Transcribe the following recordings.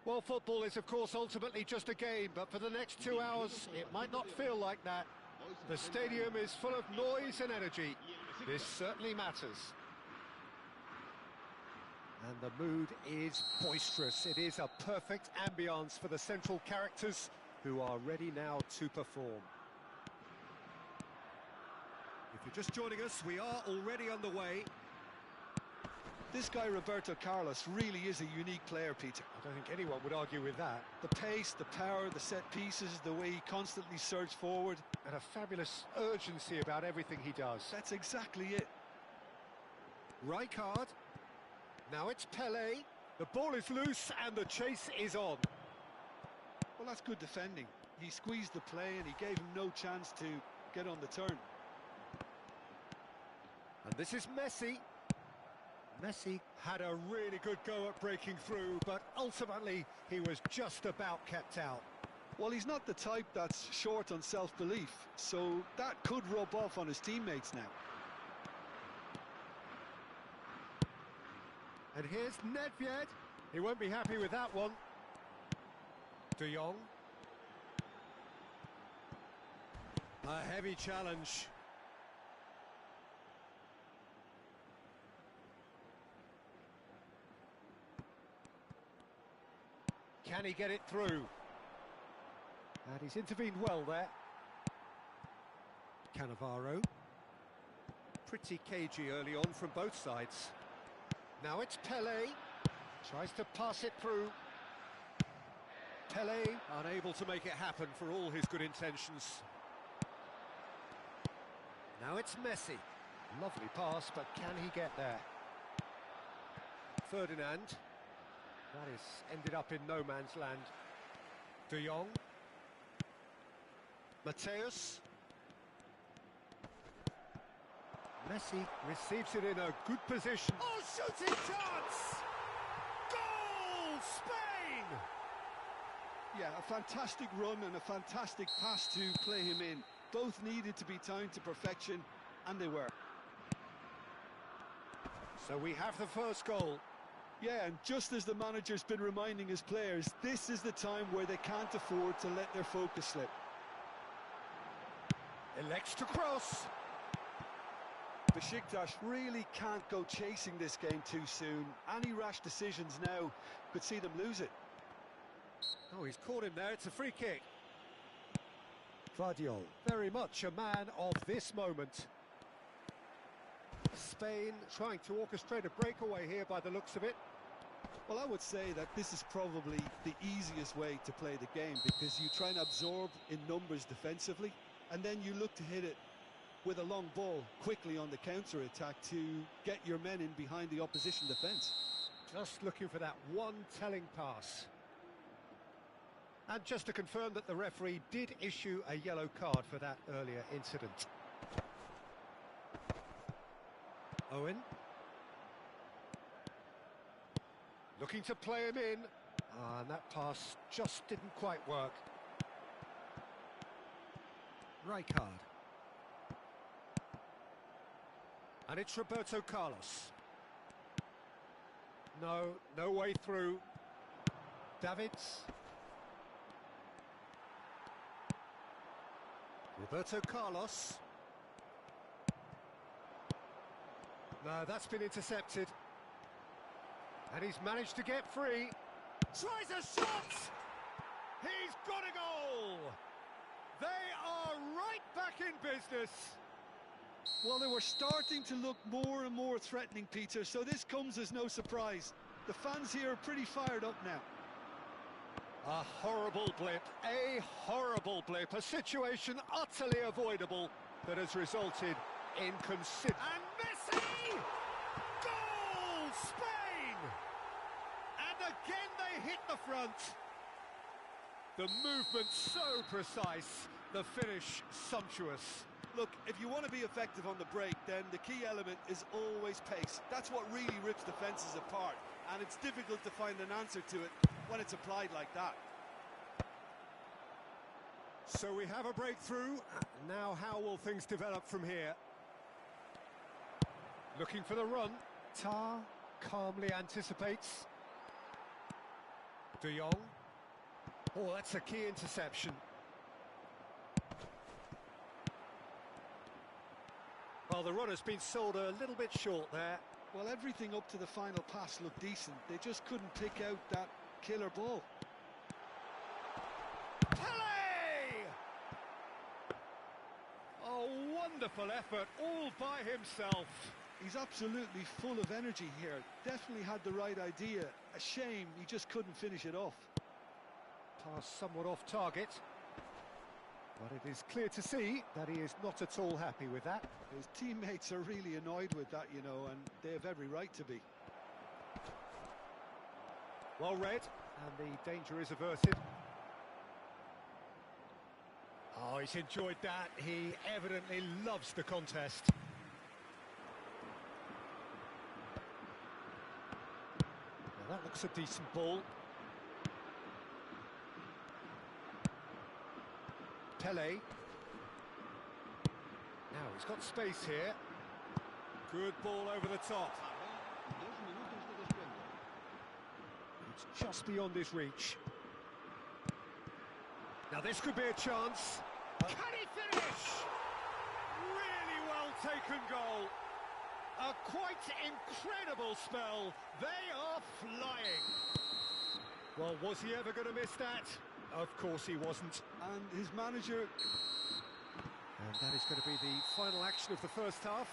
Well, football is, of course, ultimately just a game, but for the next 2 hours, it might not feel like that. The stadium is full of noise and energy. This certainly matters. And the mood is boisterous. It is a perfect ambience for the central characters who are ready now to perform. If you're just joining us, we are already underway. This guy, Roberto Carlos, really is a unique player, Peter. I don't think anyone would argue with that. The pace, the power, the set pieces, the way he constantly surges forward. And a fabulous urgency about everything he does. That's exactly it. Rijkaard. Now it's Pelé. The ball is loose and the chase is on. Well, that's good defending. He squeezed the play and he gave him no chance to get on the turn. And this is Messi. Messi had a really good go at breaking through, but ultimately he was just about kept out. Well, he's not the type that's short on self-belief, so that could rub off on his teammates now. And here's Nedved. He won't be happy with that one. De Jong. A heavy challenge. Can he get it through? And he's intervened well there. Cannavaro. Pretty cagey early on from both sides. Now it's Pelé. Tries to pass it through. Pelé unable to make it happen for all his good intentions. Now it's Messi. Lovely pass, but can he get there? Ferdinand. That is ended up in no man's land. De Jong. Mateus. Messi receives it in a good position. Oh, shooting chance! Goal, Spain! Yeah, a fantastic run and a fantastic pass to play him in. Both needed to be timed to perfection, and they were. So we have the first goal. Yeah, and just as the manager's been reminding his players, this is the time where they can't afford to let their focus slip. Elects to cross. Besiktas really can't go chasing this game too soon. Any rash decisions now could see them lose it. Oh, he's caught him there. It's a free kick. Vardiol, very much a man of this moment. Spain trying to orchestrate a breakaway here by the looks of it. Well, I would say that this is probably the easiest way to play the game, because you try and absorb in numbers defensively, and then you look to hit it with a long ball quickly on the counter-attack to get your men in behind the opposition defence. Just looking for that one telling pass. And just to confirm that the referee did issue a yellow card for that earlier incident. Owen. Looking to play him in. And that pass just didn't quite work. Rijkaard. And it's Roberto Carlos. No way through. Davids. Roberto Carlos. No, that's been intercepted. And he's managed to get free. Tries a shot! He's got a goal! They are right back in business. Well, they were starting to look more and more threatening, Peter, so this comes as no surprise. The fans here are pretty fired up now. A horrible blip, a situation utterly avoidable that has resulted in considerable... And Messi! Goal, Spain! And again they hit the front. The movement so precise, the finish sumptuous. Look, if you want to be effective on the break, then the key element is always pace. That's what really rips defences apart, and it's difficult to find an answer to it when it's applied like that. So we have a breakthrough. Now how will things develop from here? Looking for the run. Tar calmly anticipates. De Jong. Oh, that's a key interception. Well, the run has been sold a little bit short there. Well, everything up to the final pass looked decent. They just couldn't pick out that killer ball. Pele! A wonderful effort all by himself. He's absolutely full of energy here. Definitely had the right idea. A shame he just couldn't finish it off. Pass somewhat off target. But it is clear to see that he is not at all happy with that. His teammates are really annoyed with that, you know, and they have every right to be. Well read, and the danger is averted. Oh, he's enjoyed that. He evidently loves the contest. Now that looks a decent ball. Pele. Now he's got space here. Good ball over the top. It's just beyond his reach. Now this could be a chance. Can he finish? Really well taken goal. A quite incredible spell. They are flying. Well, was he ever going to miss that? Of course he wasn't. And his manager... And that is going to be the final action of the first half.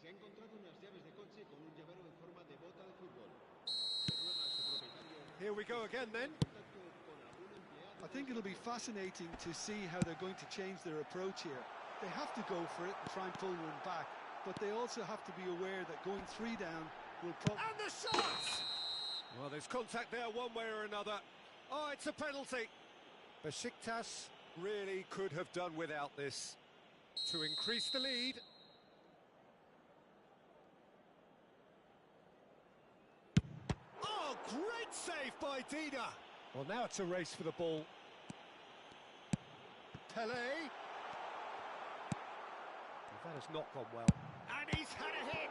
Se ha encontrado unas llaves de coche con un llavero en forma de bota de fútbol. Here we go again then. I think it'll be fascinating to see how they're going to change their approach here. They have to go for it and try and pull one back, but they also have to be aware that going 3 down will probably... And the shot! Well, there's contact there one way or another. Oh, it's a penalty. Besiktas really could have done without this to increase the lead. Oh, great save by Dida. Well, now it's a race for the ball. Pele. Well, that has not gone well. And he's had a hit.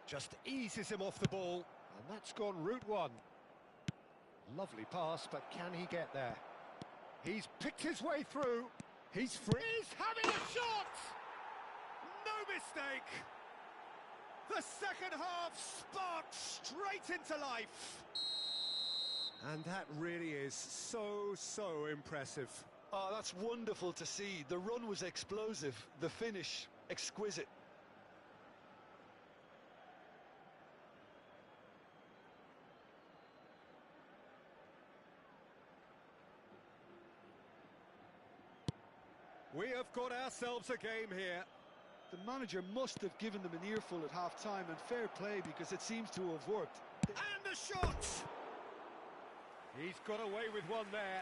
Just eases him off the ball, and that's gone route one. Lovely pass, but can he get there? He's picked his way through. He's free. He's having a shot! No mistake! The second half sparked straight into life. And that really is so impressive. Oh, that's wonderful to see. The run was explosive, the finish exquisite. We have got ourselves a game here. The manager must have given them an earful at half-time, and fair play because it seems to have worked. And the shot! He's got away with one there.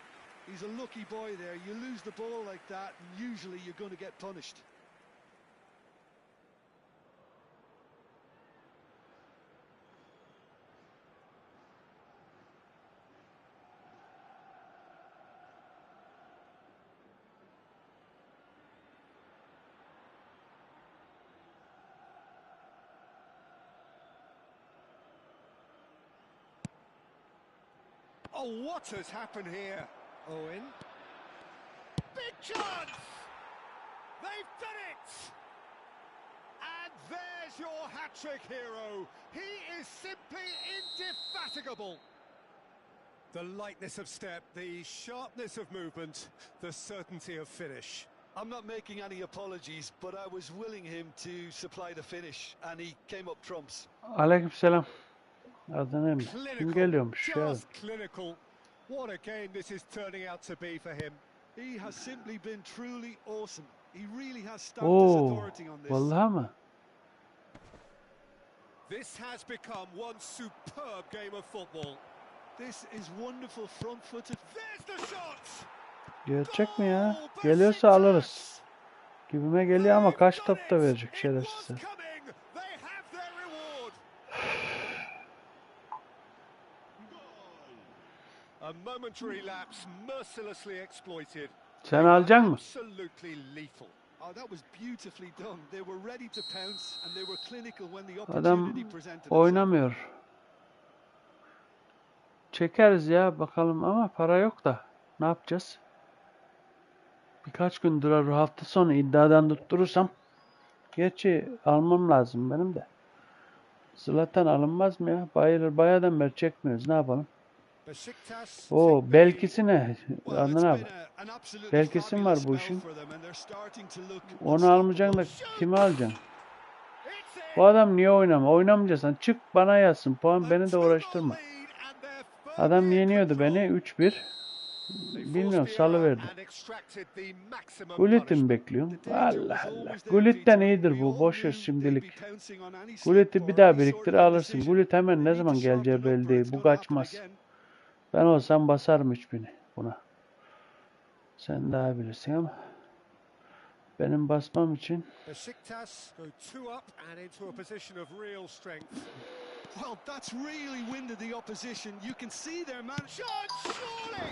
He's a lucky boy there. You lose the ball like that, and usually you're going to get punished. Oh, what has happened here? Owen. Big chance! They've done it! And there's your hat-trick hero. He is simply indefatigable. The lightness of step, the sharpness of movement, the certainty of finish. I'm not making any apologies, but I was willing him to supply the finish, and he came up trumps. عليكم السلام. Adana mı? Kim Clinical, geliyormuş ya? just clinical. What a game this is turning out to be for him. He has simply been truly awesome. He really has stamped his Oo, authority on this. vallahi mı? This has become one superb game of football. This is wonderful front-footed. There's the shot. Gerçek mi ya? Goal, Geliyorsa alırız. Besiktas. Gibime geliyor ama kaç They've top done da it. verecek It was şerefsiz. coming. They have their reward. A momentary lapse mercilessly exploited. Sen They were alacak mısın? absolutely lethal. Oh, that was beautifully done. They were ready to pounce and they were clinical when the Adam opportunity presented itself. oynamıyor. Çekeriz ya bakalım ama para yok da. Ne yapacağız? Birkaç gün durar, hafta sonu iddiadan tutturursam. Gerçi almam lazım benim de. Zlatan alınmaz mı ya? Bayağıdan beri çekmiyoruz. Ne yapalım? Besiktas Oo, take the belkisi ne? Well, Adnan it's abi. been an absolutely Belkisi var fabulous bu spell işin. for them and they're starting to look Onu almayacaksın da unstoppable. kimi alacaksın? It's in. Bu adam niye oynamıyor? Oynamayacaksan çık bana yazsın. Puan A beni de two-goal uğraştırma. lead and they're Adam firmly in yeniyordu beni control. 3-1. They Bilmiyorum, forced the error salıverdi. and extracted the maximum Gulit'i mi punishment. bekliyorum? The danger Allah was Allah. always there, Gulit'ten Peter. iyidir We bu. all Boş ver knew they'd şimdilik. be pouncing on any slip Gulit'i bir or daha any sort biriktir of alırsın. indecision. Gulit hemen They ne need zaman to geleceği sharpen up belli or değil. it's Bu gonna happen kaçmaz. again. Ben olsam basarım 3000'i buna. Sen daha bilirsin ama benim basmam için Besiktas go two up and into a position of real strength. Well, that's really winded the opposition. You can see their man. Shot surely.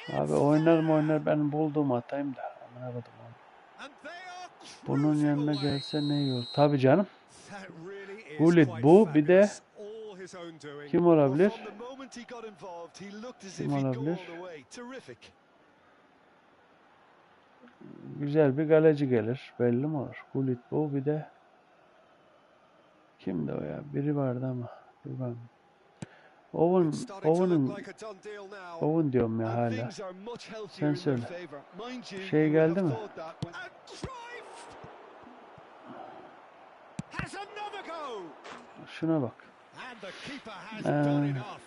And abi it's oynar there. ben bulduğumu atayım da. Aman abadım onu. And they are Bunun cruising yanına away. gelse ne iyi olur. Tabii canım. That really is Gullit quite bu. Bir de fabulous. All his own doing. kim Well, olabilir? from the moment he got involved, he looked as Kim if he'd go olabilir? all the way. Terrific. Güzel bir galeci gelir. Belli mi olur? Gullit bu. Bir de kimdi o ya? Biri vardı ama. Dur ben. It's starting to look like a done deal now. Owen diyorum ya And hala. things are much healthier Sen in their söyle. favor. Mind you, Şey you would geldi have mi? thought that when... And Cruyff has another go. Şuna bak. And the keeper has done enough.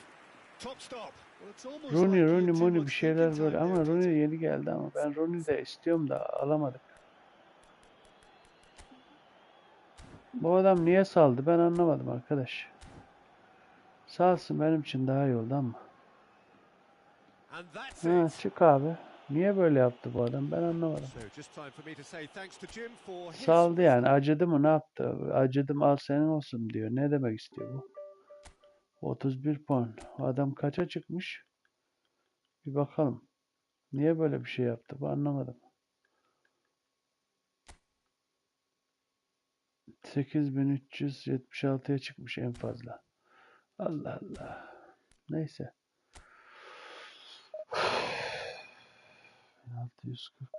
Top stop. Well, it's almost Rooney like he had too bir much şeyler thinking böyle time ama there, Rooney Peter. yeni geldi ama ben Rooney de istiyorum da alamadık. Bu adam niye saldı ben anlamadım arkadaş. Salsın benim için daha iyi oldu ama. And that's Ha, it. çık abi. Niye böyle yaptı bu adam ben anlamadım. So just time for me to say thanks to Jim for his Saldı yani acıdı mı ne yaptı? Acıdım al senin olsun diyor. Ne demek istiyor bu? 31 puan. Adam kaça çıkmış? Bir bakalım. Niye böyle bir şey yaptı? Bu anlamadım. 8376'ya çıkmış en fazla. Allah Allah. Neyse. 1640.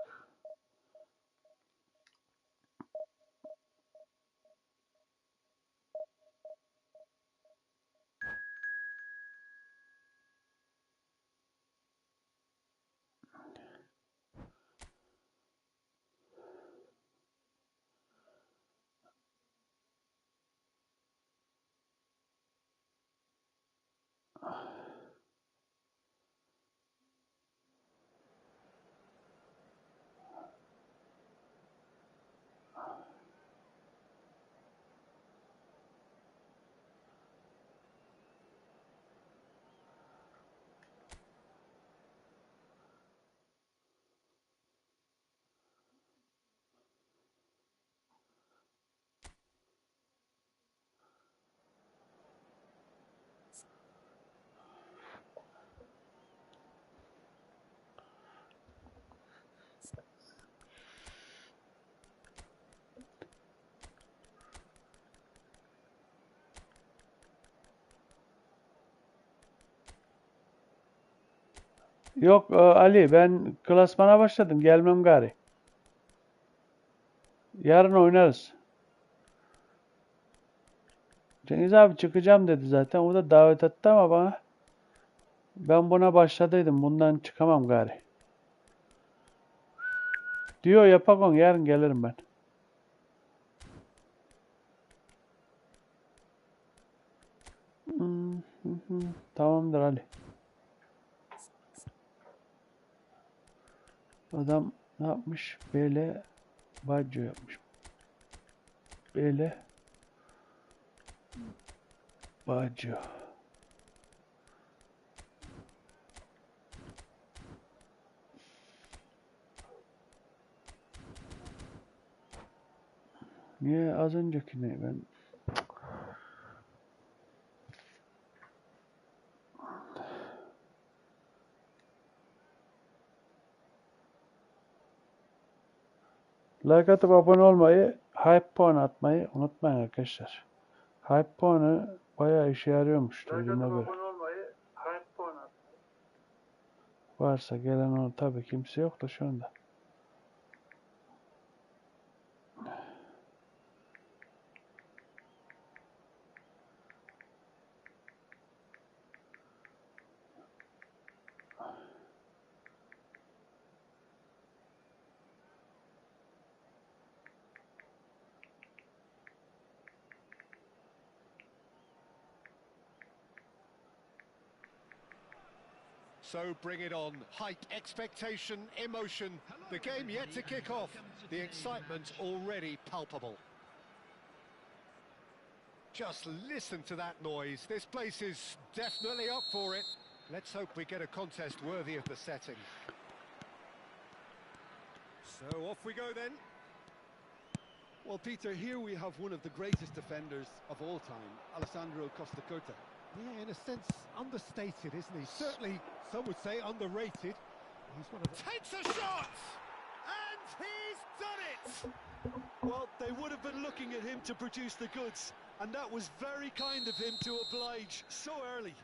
Yok Ali ben klasmana başladım. Gelmem gari. Yarın oynarız. Cengiz abi çıkacağım dedi zaten. O da davet etti ama bana. Ben buna başladıydım. Bundan çıkamam gari. Diyor yapakon yarın gelirim ben. Tamamdır Ali. Adam ne yapmış? Böyle Baggio yapmış. Böyle Baggio. Niye az öncekini ben like atıp abone olmayı, hype puan atmayı unutmayın arkadaşlar. Hype puanı bayağı işe yarıyormuş duyduğuma göre. Varsa gelen onu tabii kimse yok da şu anda. So bring it on. Hype, expectation, emotion. The game yet to kick off. The excitement already palpable. Just listen to that noise. This place is definitely up for it. Let's hope we get a contest worthy of the setting. So off we go then. Well, Peter, here we have one of the greatest defenders of all time, Alessandro Costacurta. Yeah, in a sense, understated, isn't he? Certainly, some would say underrated. He's one of the... Takes a shot! And he's done it! Well, they would have been looking at him to produce the goods, and that was very kind of him to oblige so early.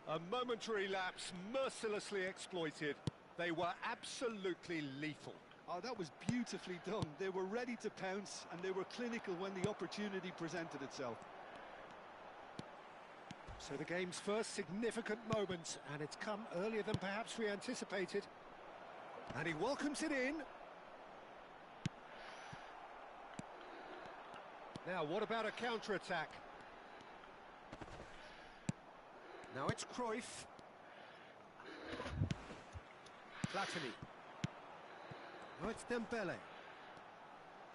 A momentary lapse, mercilessly exploited. They were absolutely lethal. Oh, that was beautifully done. They were ready to pounce, and they were clinical when the opportunity presented itself. So the game's first significant moment, and it's come earlier than perhaps we anticipated. And he welcomes it in. Now, what about a counter-attack? Now it's Cruyff. Platini. Now it's Dembele.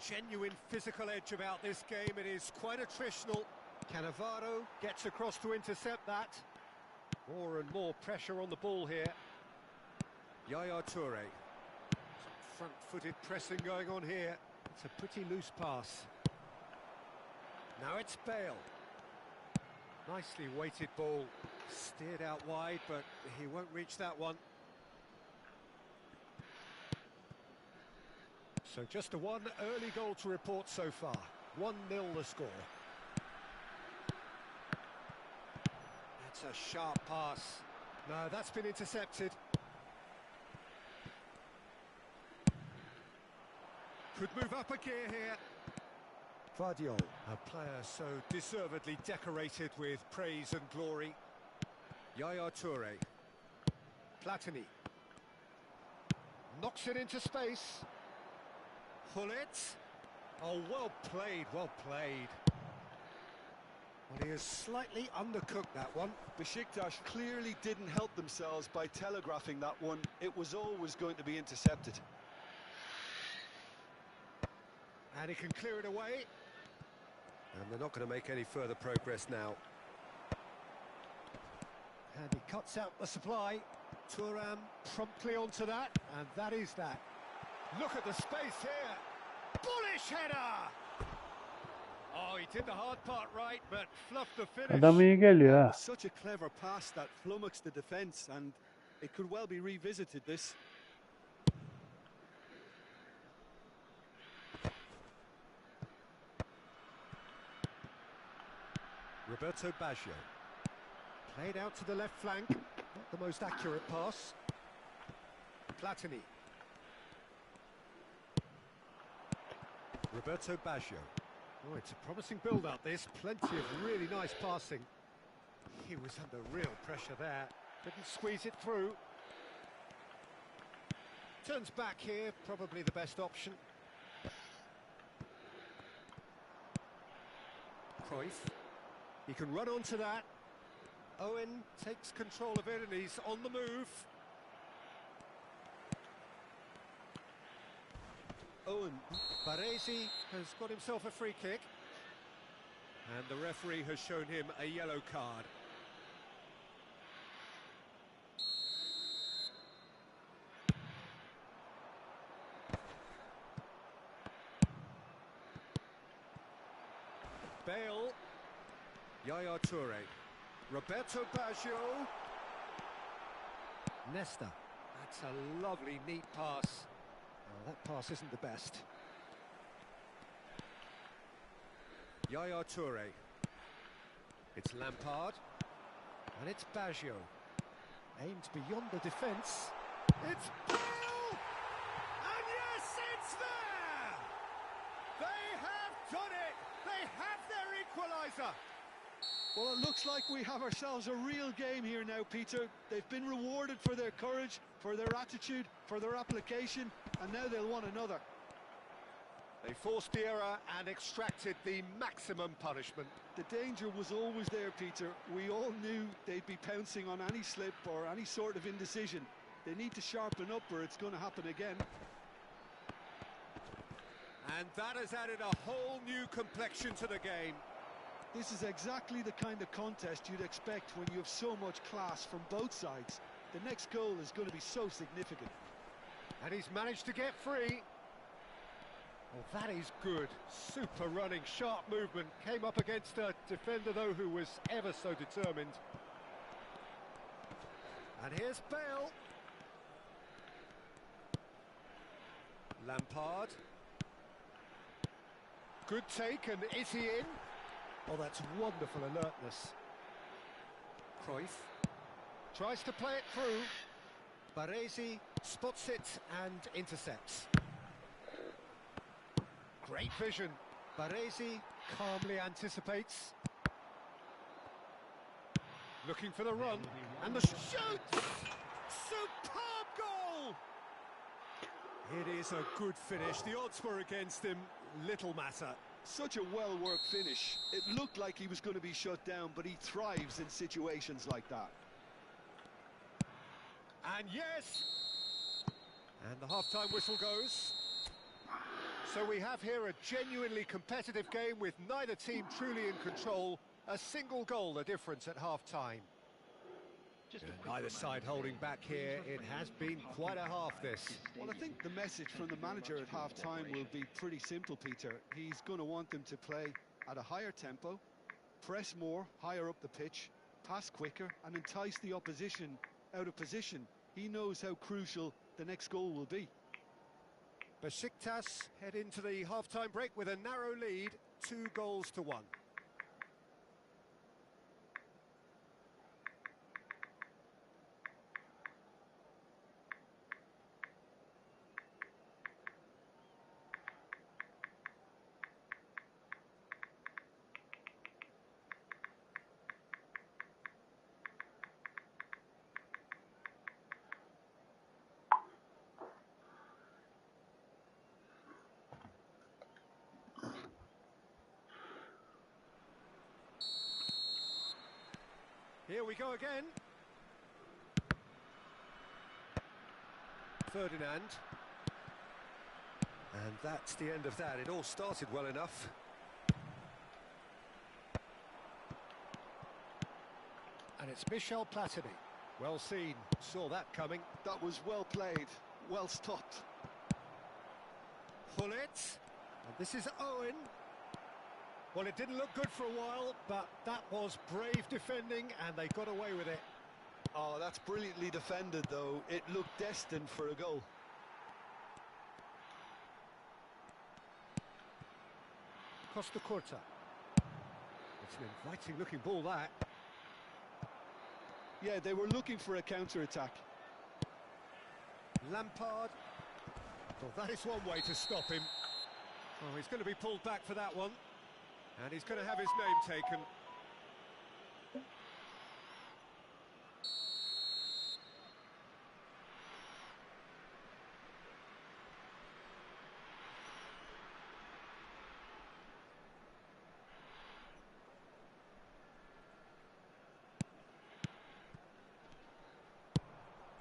Genuine physical edge about this game. It is quite attritional. Cannavaro gets across to intercept that. More and more pressure on the ball here. Yaya Toure. Some front-footed pressing going on here. It's a pretty loose pass. Now it's Bale. Nicely weighted ball. Steered out wide, but he won't reach that one. So just a one early goal to report so far. 1-0 the score. That's a sharp pass. No, that's been intercepted. Could move up a gear here. Vardiol, a player so deservedly decorated with praise and glory. Yaya Toure. Platini. Knocks it into space. Hullet. Oh, well played, well played. Well, he has slightly undercooked that one. Besiktas clearly didn't help themselves by telegraphing that one. It was always going to be intercepted. And he can clear it away. And they're not going to make any further progress now. And he cuts out the supply. Thuram promptly onto that, and that is that. Look at the space here. Bullish header! Oh, he did the hard part right, but fluffed the finish. Adam iyi geliyor ha. Such a clever pass that flummoxed the defence, and it could well be revisited, this. Roberto Baggio. Played out to the left flank. Not the most accurate pass. Platini. Roberto Baggio. Oh, it's a promising build-up, this. Plenty of really nice passing. He was under real pressure there. Couldn't squeeze it through. Turns back here, probably the best option. Cruyff. He can run onto that. Owen takes control of it and he's on the move. Owen. Baresi has got himself a free kick. And the referee has shown him a yellow card. Bale. Yaya Toure. Roberto Baggio. Nesta. That's a lovely, neat pass. Oh, that pass isn't the best. Yaya Toure. It's Lampard. And it's Baggio. Aimed beyond the defence. It's Bale! And yes, it's there! They have done it! They have their equaliser! Well, it looks like we have ourselves a real game here now, Peter. They've been rewarded for their courage, for their attitude, for their application, and now they'll want another. They forced the error and extracted the maximum punishment. The danger was always there, Peter. We all knew they'd be pouncing on any slip or any sort of indecision. They need to sharpen up or it's going to happen again. And that has added a whole new complexion to the game. This is exactly the kind of contest you'd expect when you have so much class from both sides. The next goal is going to be so significant. And he's managed to get free. Oh, that is good. Super running, sharp movement. Came up against a defender, though, who was ever so determined. And here's Bale. Lampard. Good take, and is he in? Oh, that's wonderful alertness. Cruyff tries to play it through. Baresi spots it and intercepts. Great vision. Baresi calmly anticipates. Looking for the run. And the shoot! Superb goal! It is a good finish. The odds were against him. Little matter. Such a well-worked finish. It looked like he was going to be shut down, but he thrives in situations like that. And yes! And the half-time whistle goes. So we have here a genuinely competitive game with neither team truly in control. A single goal the difference at half-time. Neither side holding back here. It has been quite a half, this. Well, I think the message from the manager at half-time will be pretty simple, Peter. He's going to want them to play at a higher tempo, press more, higher up the pitch, pass quicker, and entice the opposition out of position. He knows how crucial the next goal will be. Besiktas head into the half-time break with a narrow lead, 2-1. Here we go again. Ferdinand. And that's the end of that. It all started well enough. And it's Michel Platini. Well seen. Saw that coming. That was well played, well stopped. Pull it. And this is Owen. Well, it didn't look good for a while, but that was brave defending, and they got away with it. Oh, that's brilliantly defended, though. It looked destined for a goal. Costa Curta. It's an inviting-looking ball, that. Yeah, they were looking for a counter-attack. Lampard. Well, that is one way to stop him. Oh, he's going to be pulled back for that one. And he's going to have his name taken.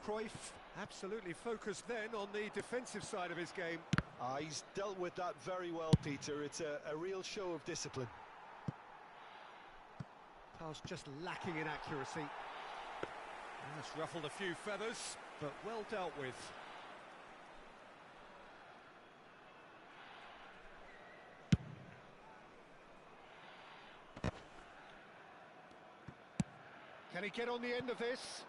Cruyff, absolutely focused then on the defensive side of his game. He's dealt with that very well, Peter. It's a real show of discipline. Pass just lacking in accuracy. That's ruffled a few feathers, but well dealt with. Can he get on the end of this?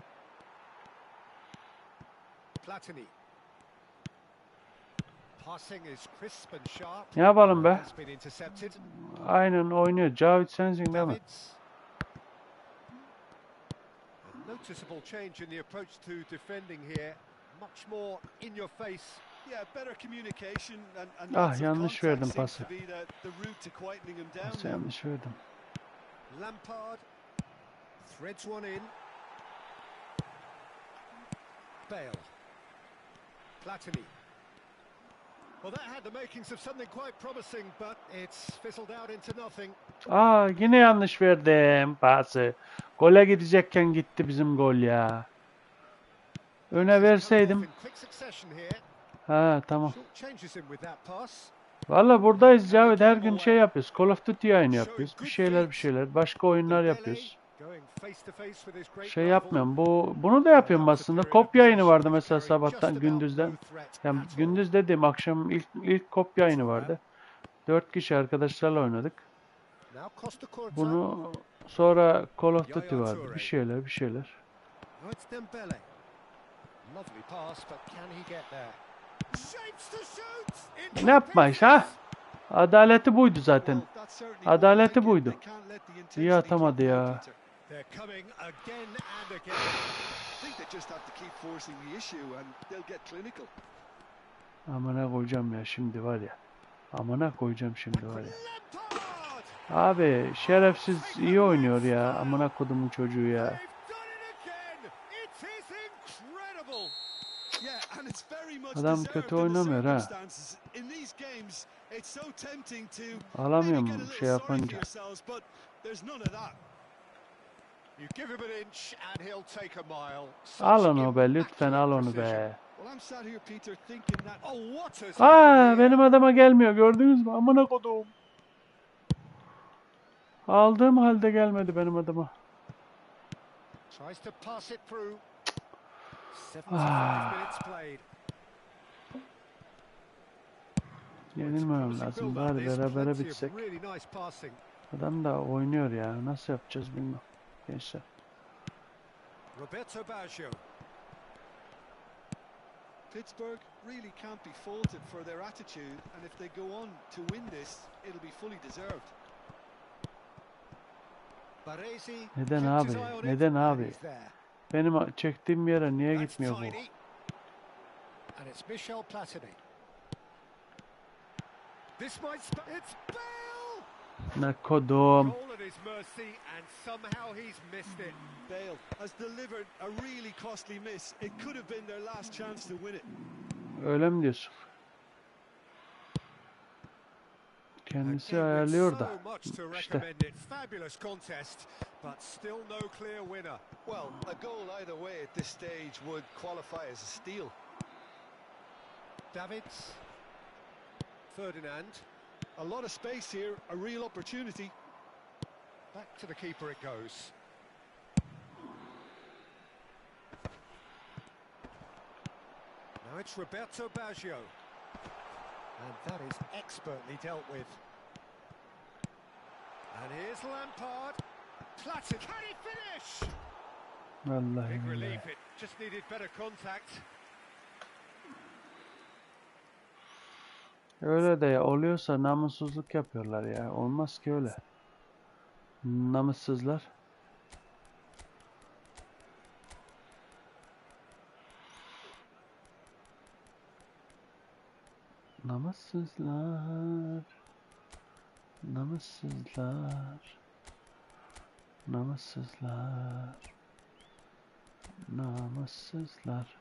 Platini. Passing is crisp and sharp. Ne yapalım be? Has been intercepted. Aynen oynuyor. Cavit sensin değil mi? Davids. A noticeable change in the approach to defending here. Much more in your face. Yeah, better communication and Ah, lots of yanlış contact verdim seems pası. to be the route to quietening him down. Nasıl yanlış verdim? Lampard threads one in. Bale. Platini. Well, that had the makings of something quite promising, but it's fizzled out into nothing. Yine yanlış verdim pası. Gole gidecekken gitti bizim gol ya. Öne verseydim. Ha tamam. Valla buradayız Cavit. Her gün şey yapıyoruz. Call of Duty yayını yapıyoruz. Bir şeyler. Başka oyunlar yapıyoruz. Şey yapmıyorum. Bunu da yapıyorum aslında. Kopya yayını vardı mesela sabahtan gündüzden. Yani gündüz dediğim akşam ilk kopya yayını vardı. 4 kişi arkadaşlarla oynadık. Bunu sonra Call of Duty vardı. Bir şeyler. Ne yapmış ha? Adaleti buydu zaten. Adaleti buydu. İyi atamadı ya. Amına koyacağım ya şimdi var ya. Amına koyacağım şimdi var ya. Abi şerefsiz iyi oynuyor ya. Amına kodumun çocuğu ya. Adam kötü oynamıyor ha. Alamıyorum şey yapınca. Al onu be lütfen al onu be. Benim adama gelmiyor gördünüz mü? Amına kodum. Aldığım halde gelmedi benim adama. Yenilmemem lazım. Bari berabere bitsek. Adam da oynuyor ya. Nasıl yapacağız bilmiyorum. Gençler. Pittsburgh really can't be faulted for their attitude, and if they go on to win this, it'll be fully deserved. Neden abi? Neden abi? Benim çektiğim yere niye gitmiyor bu? Ne kodum. Bale has delivered a really costly miss. It could have been their last chance to win it. Öyle mi diyorsun? Kendisi ayarlıyor da. İşte. Well, a goal either way at this stage would qualify as a steal. Davids. Ferdinand. A lot of space here, a real opportunity. Back to the keeper it goes. Now it's Roberto Baggio. And that is expertly dealt with. And here's Lampard. Platini. Can he finish? Vallahi Big relief. It just needed better contact. Öyle de ya oluyorsa namussuzluk yapıyorlar ya. Olmaz ki öyle. Namussuzlar. Namussuzlar. Namussuzlar. Namussuzlar. Namussuzlar.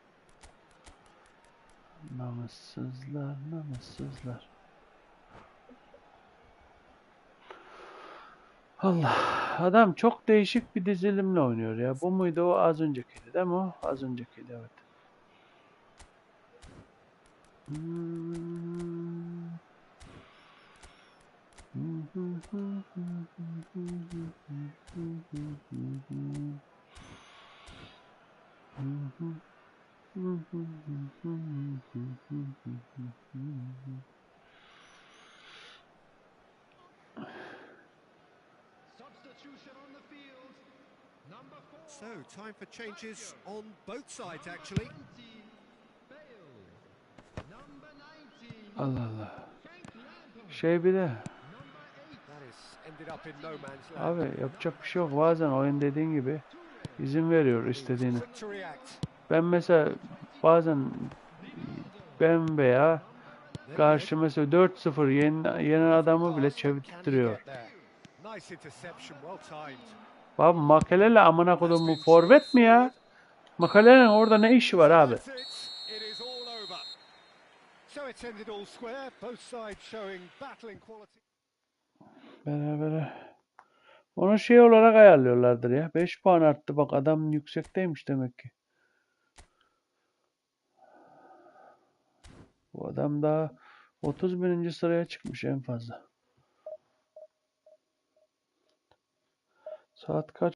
Namussuzlar. Allah. Adam çok değişik bir dizilimle oynuyor ya. Bu muydu o az öncekiydi değil mi o? Az öncekiydi evet. So, time for changes on both sides, actually. Allah Allah. Şey bir de That is ended up in no man's land. abi yapacak bir şey yok. Bazen oyun dediğin gibi izin veriyor He was istediğini. quick to react. Ben mesela bazen ben veya karşı mesela 4-0 yenen adamı bile çevirttiriyor. Nice interception, well timed. Abi Makelele amına kodum bu forvet mi ya? Makelele'nin orada ne işi var abi? That's it. It is all over. So it's ended all square. Both sides showing battling quality. Böyle. Onu şey olarak ayarlıyorlardır ya. 5 puan arttı bak adam yüksekteymiş demek ki. Bu adam daha 30.000. sıraya çıkmış en fazla. Saat kaç?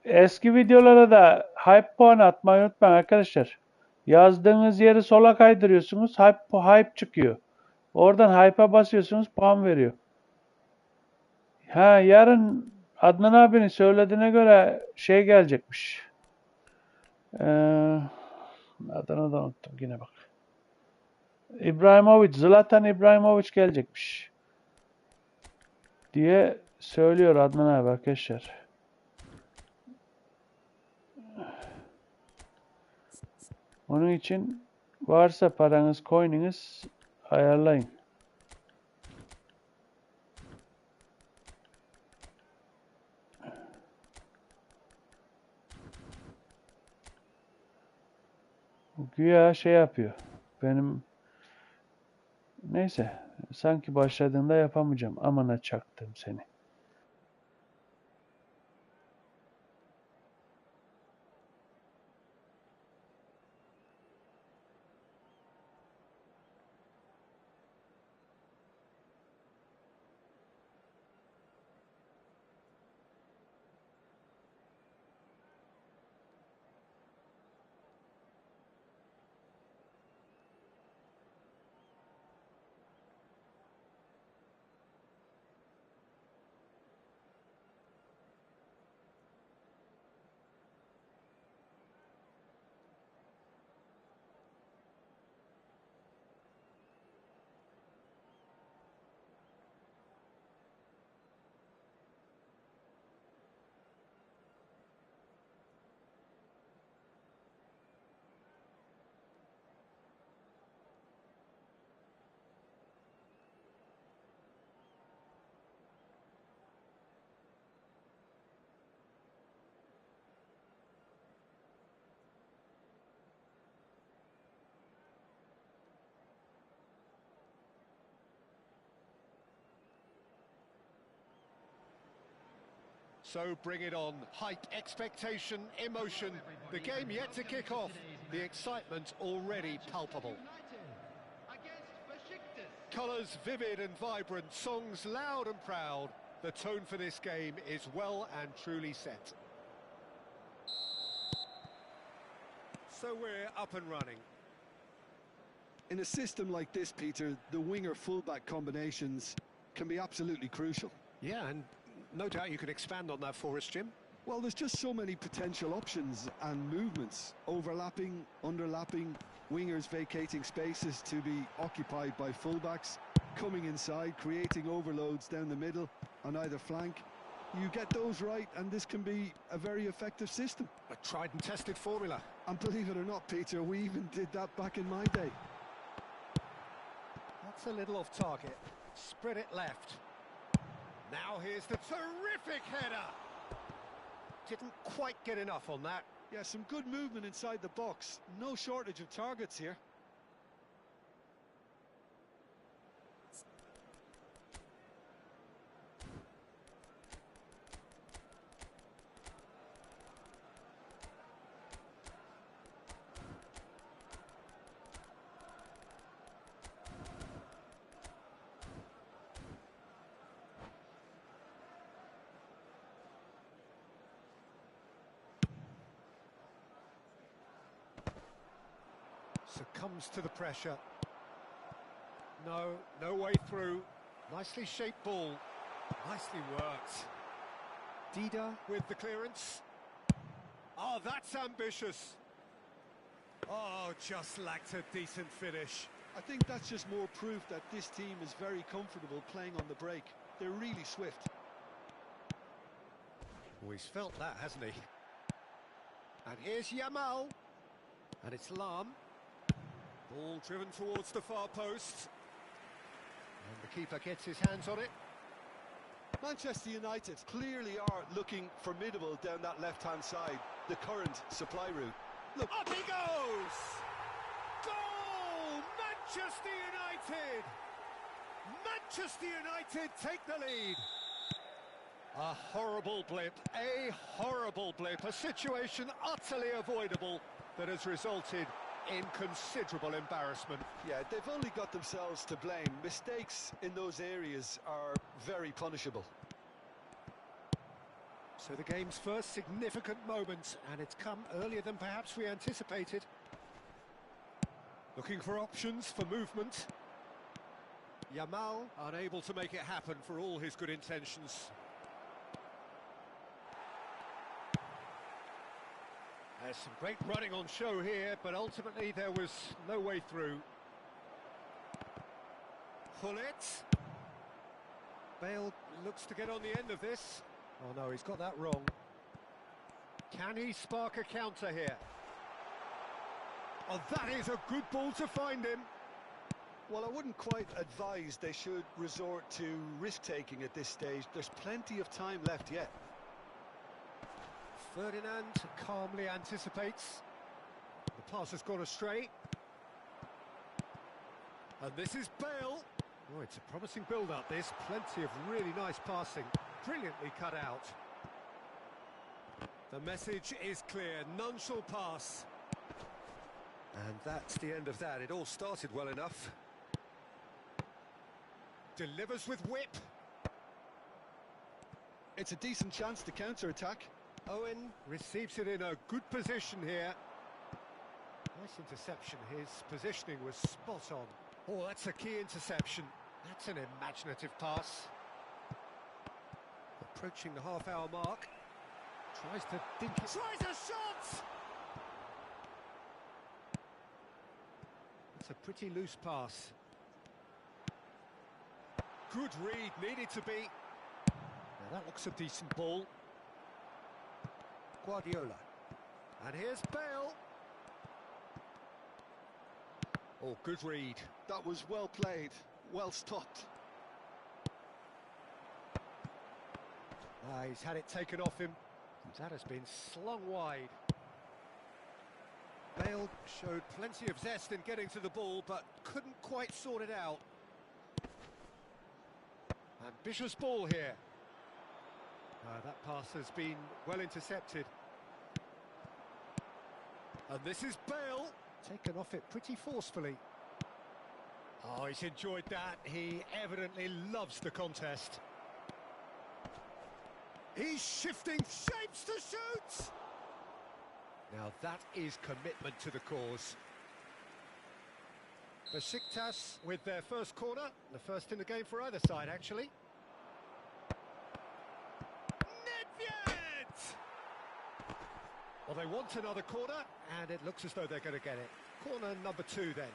Eski videolara da hype puanı atmayı unutmayın arkadaşlar. Yazdığınız yeri sola kaydırıyorsunuz. Hype çıkıyor. Oradan hype'a basıyorsunuz. Puan veriyor. Ha yarın Adnan abinin söylediğine göre şey gelecekmiş. Adını da unuttum yine bak. Zlatan İbrahimovic gelecekmiş. Diye söylüyor Adnan abi arkadaşlar. Onun için varsa paranız, coin'iniz ayarlayın. Güya şey yapıyor. Benim neyse sanki başladığında yapamayacağım. Amına çaktım seni. So bring it on. Hype, expectation, emotion. The game yet to kick off. The excitement already palpable. Colours vivid and vibrant, songs loud and proud. The tone for this game is well and truly set. So we're up and running. In a system like this, Peter, the winger-fullback combinations can be absolutely crucial. Yeah, and no doubt you could expand on that for us, Jim. Well, there's just so many potential options and movements. Overlapping, underlapping, wingers vacating spaces to be occupied by fullbacks, coming inside, creating overloads down the middle on either flank. You get those right, and this can be a very effective system. A tried and tested formula. And believe it or not, Peter, we even did that back in my day. That's a little off target. Spread it left. Now here's the terrific header. Didn't quite get enough on that. Yeah, some good movement inside the box. No shortage of targets here. Succumbs to the pressure. No way through. Nicely shaped ball. Nicely worked. Dida with the clearance. Oh, that's ambitious. Oh, just lacked a decent finish. I think that's just more proof that this team is very comfortable playing on the break. They're really swift. Oh, he's felt that, hasn't he? And here's Yamal. And it's Lam. Ball driven towards the far post. And the keeper gets his hands on it. Manchester United clearly are looking formidable down that left-hand side, the current supply route. Look. Up he goes! Goal! Manchester United! Manchester United take the lead. A horrible blip, a situation utterly avoidable that has resulted in considerable embarrassment. Yeah, they've only got themselves to blame. Mistakes in those areas are very punishable. So the game's first significant moment, and it's come earlier than perhaps we anticipated. Looking for options for movement. Yamal unable to make it happen for all his good intentions. There's some great running on show here, but ultimately there was no way through. Hullet. Bale looks to get on the end of this. Oh no, he's got that wrong. Can he spark a counter here? Oh, that is a good ball to find him. Well, I wouldn't quite advise they should resort to risk-taking at this stage. There's plenty of time left yet. Ferdinand calmly anticipates. The pass has gone astray. And this is Bale. Oh, it's a promising build-up, this. Plenty of really nice passing. Brilliantly cut out. The message is clear. None shall pass. And that's the end of that. It all started well enough. Delivers with whip. It's a decent chance to counter-attack. Owen receives it in a good position here. Nice interception. His positioning was spot on. Oh, that's a key interception. That's an imaginative pass. Approaching the half-hour mark. Tries to dink it. Tries a shot! It's a pretty loose pass. Good read, needed to be. Now that looks a decent ball. Guardiola. And here's Bale. Oh, good read. That was well played, well stopped. He's had it taken off him. That has been slung wide. Bale showed plenty of zest in getting to the ball, but couldn't quite sort it out. Ambitious ball here. That pass has been well intercepted. And this is Bale. Taken off it pretty forcefully. Oh, he's enjoyed that. He evidently loves the contest. He's shifting shapes to shoot! Now that is commitment to the cause. Besiktas with their first corner, the first in the game for either side, actually. Nedved! Well, they want another corner, and it looks as though they're going to get it. Corner number 2, then.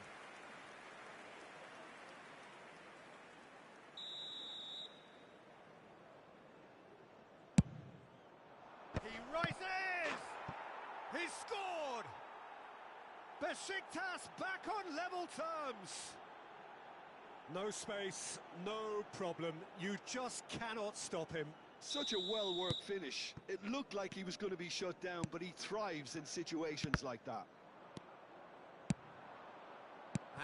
He rises! He's scored! Besiktas back on level terms. No space, no problem. You just cannot stop him. Such a well-worked finish. It looked like he was going to be shut down, but he thrives in situations like that.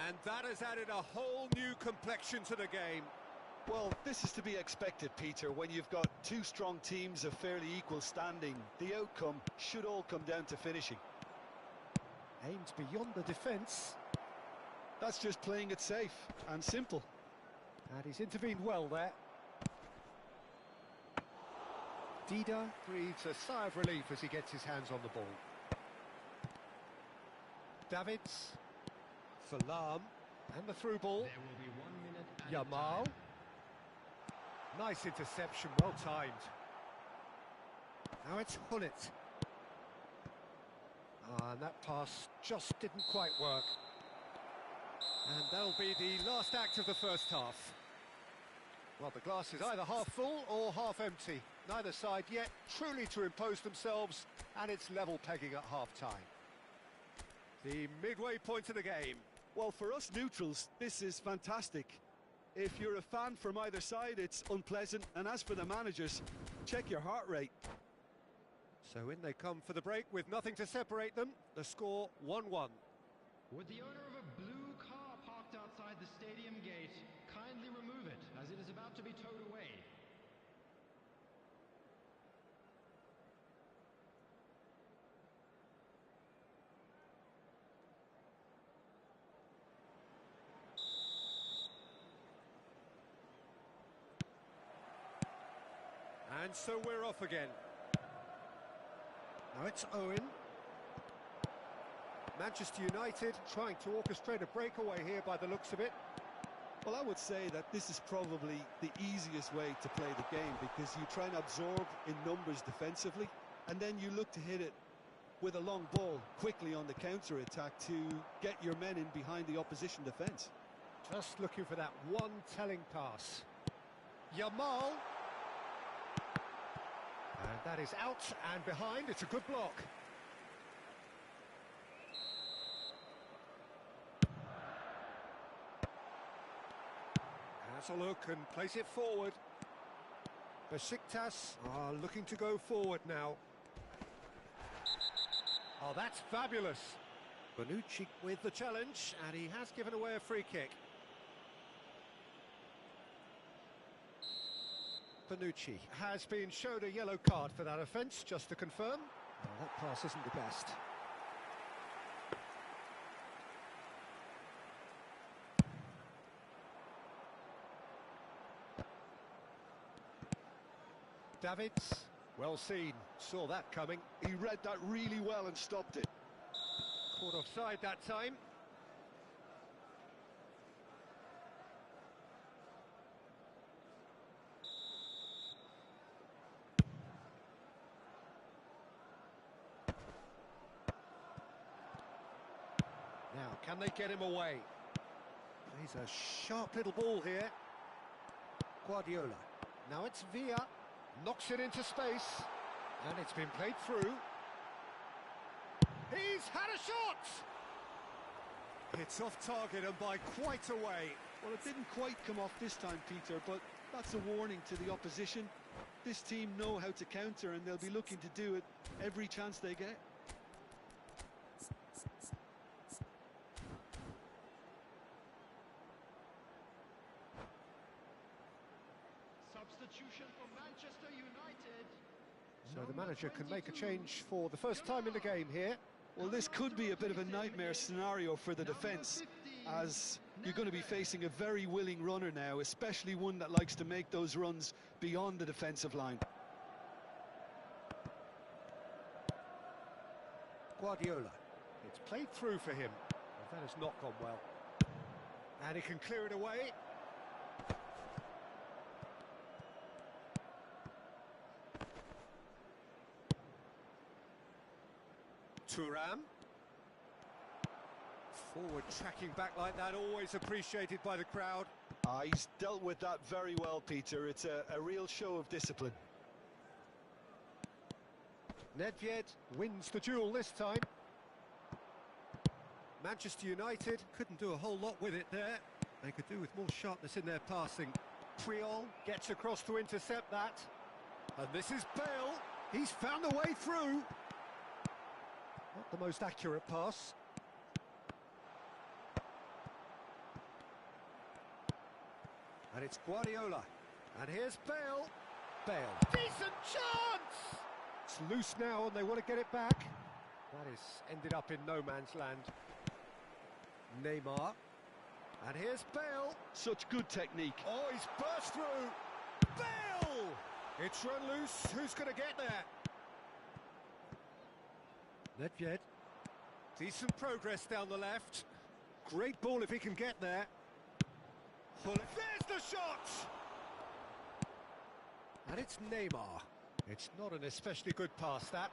And that has added a whole new complexion to the game. Well, this is to be expected, Peter. When you've got two strong teams of fairly equal standing, the outcome should all come down to finishing. Aimed beyond the defence. That's just playing it safe and simple. And he's intervened well there. Dida breathes a sigh of relief as he gets his hands on the ball. Davids. Salam. And the through ball. There will be 1 minute added Yamal. time. Nice interception, well timed. Now it's Hullet. And that pass just didn't quite work. And that'll be the last act of the first half. Well, the glass is either half full or half empty. Neither side yet truly to impose themselves, and it's level pegging at half-time. The midway point of the game. Well, for us neutrals, this is fantastic. If you're a fan from either side, it's unpleasant. And as for the managers, check your heart rate. So in they come for the break with nothing to separate them. The score 1-1. Would the owner of a blue car parked outside the stadium gate kindly remove it, as it is about to be towed away? And so we're off again. Now it's Owen. Manchester United trying to orchestrate a breakaway here by the looks of it. Well, I would say that this is probably the easiest way to play the game, because you try and absorb in numbers defensively, and then you look to hit it with a long ball quickly on the counter-attack to get your men in behind the opposition defence. Just looking for that one telling pass. Yamal. And that is out and behind. It's a good block. Has a look and place it forward. Besiktas are looking to go forward now. Oh, that's fabulous. Bonucci with the challenge, and he has given away a free kick. Bonucci has been shown a yellow card for that offence, just to confirm. Oh, that pass isn't the best. Davids, well seen, saw that coming. He read that really well and stopped it. Caught offside that time. Now, can they get him away? He's a sharp little ball here. Guardiola. Now it's Villa. Knocks it into space. And it's been played through. He's had a shot! It's off target and by quite a way. Well, it didn't quite come off this time, Peter, but that's a warning to the opposition. This team know how to counter, and they'll be looking to do it every chance they get. Substitution for Manchester United. So the manager can make a change for the first time in the game here. Well, this could be a bit of a nightmare scenario for the defence, as you're going to be facing a very willing runner now, especially one that likes to make those runs beyond the defensive line. Guardiola. It's played through for him. But that has not gone well. And he can clear it away. Thuram. Forward tracking back like that, always appreciated by the crowd. He's dealt with that very well, Peter. It's a real show of discipline. Nedved wins the duel this time. Manchester United couldn't do a whole lot with it there. They could do with more sharpness in their passing. Priol gets across to intercept that. And this is Bale. He's found a way through. Not the most accurate pass. And it's Guardiola. And here's Bale. Bale. Decent chance! It's loose now and they want to get it back. That is ended up in no man's land. Neymar. And here's Bale. Such good technique. Oh, he's burst through. Bale! It's run loose. Who's going to get there? Nedved. Decent progress down the left. Great ball if he can get there. There's the shot! And it's Neymar. It's not an especially good pass, that.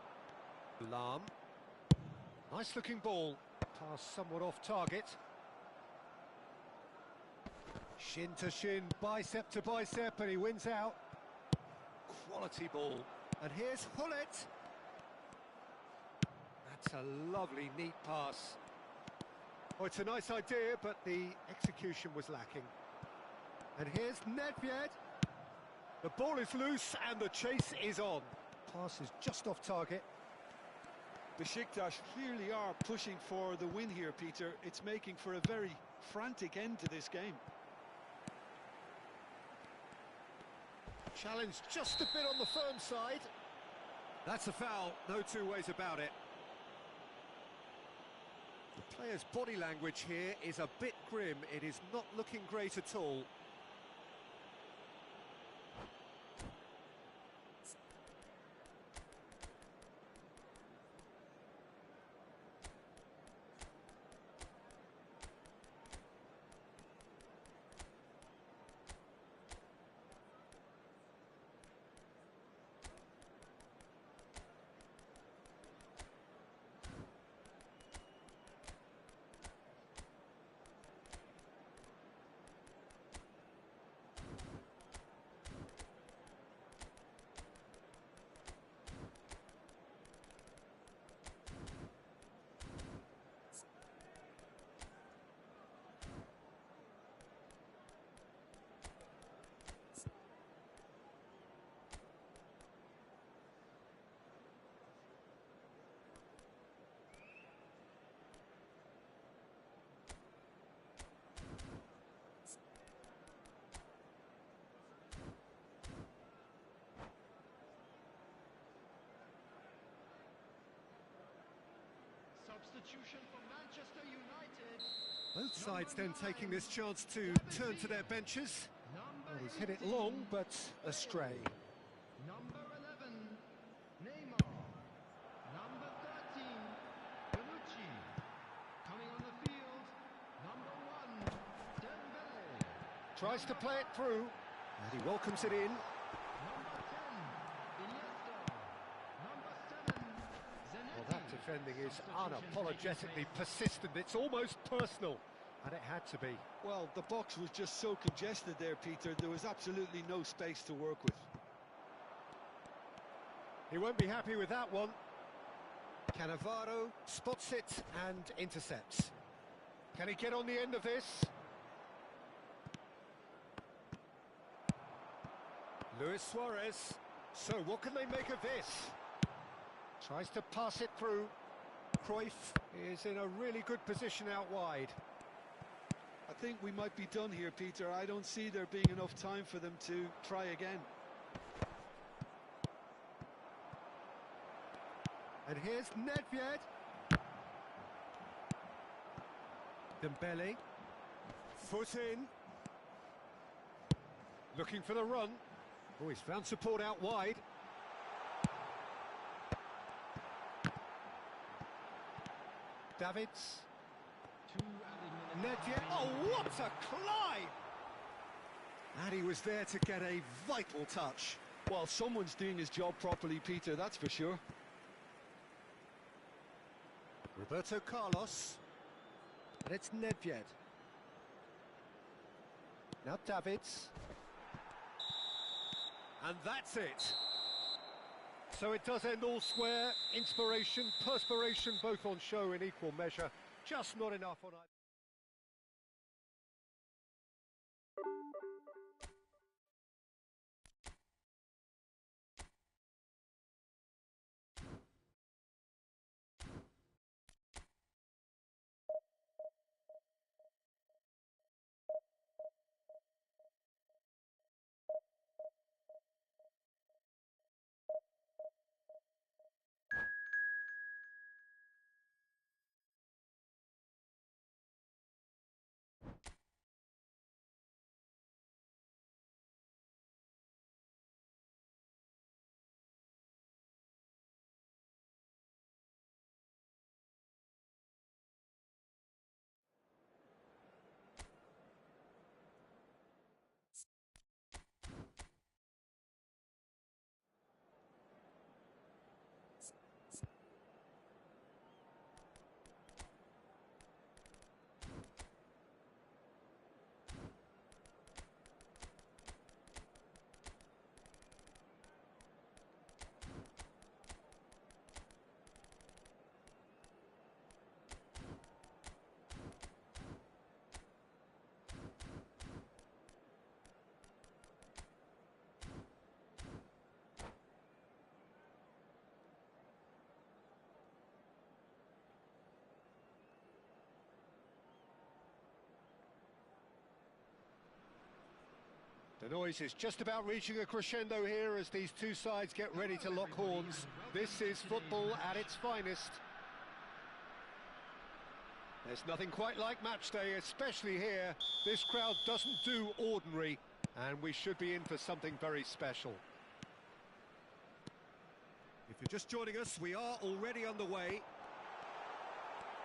Lahm. Nice looking ball. Pass somewhat off target. Shin to shin, bicep to bicep, and he wins out. Quality ball. And here's Hullet. That's a lovely, neat pass. Oh, it's a nice idea, but the execution was lacking. And here's Nedved. The ball is loose and the chase is on. Pass is just off target. Besiktas clearly are pushing for the win here, Peter. It's making for a very frantic end to this game. Challenge just a bit on the firm side. That's a foul, no two ways about it. The player's body language here is a bit grim. It is not looking great at all. Substitution for Manchester United. Both sides then taking this chance to turn to their benches. Well, he's hit it long, but astray. Number 11, Neymar. Number 13, Bonucci. Coming on the field, number 1, Dembele. Tries to play it through, and he welcomes it in. Number 10, Iniesta. Number 7, Zanetti. Well, that defending is unapologetically persistent. It's almost personal, and it had to be. Well, the box was just so congested there, Peter. There was absolutely no space to work with. He won't be happy with that one. Cannavaro spots it and intercepts. Can he get on the end of this? Luis Suarez. So what can they make of this? Tries to pass it through. Cruyff is in a really good position out wide. I think we might be done here, Peter. I don't see there being enough time for them to try again. And here's Nedved. Dembele. Foot in. Looking for the run. Oh, he's found support out wide. Davids. Nedved. Oh, what a climb! And he was there to get a vital touch. Well, someone's doing his job properly, Peter, that's for sure. Roberto Carlos. And it's Nedved. Now Davids. And that's it. So it does end all square. Inspiration, perspiration, both on show in equal measure. Just not enough on either. The noise is just about reaching a crescendo here as these two sides get ready to lock horns. This is football at its finest. There's nothing quite like match day, especially here. This crowd doesn't do ordinary, and we should be in for something very special. If you're just joining us, we are already underway.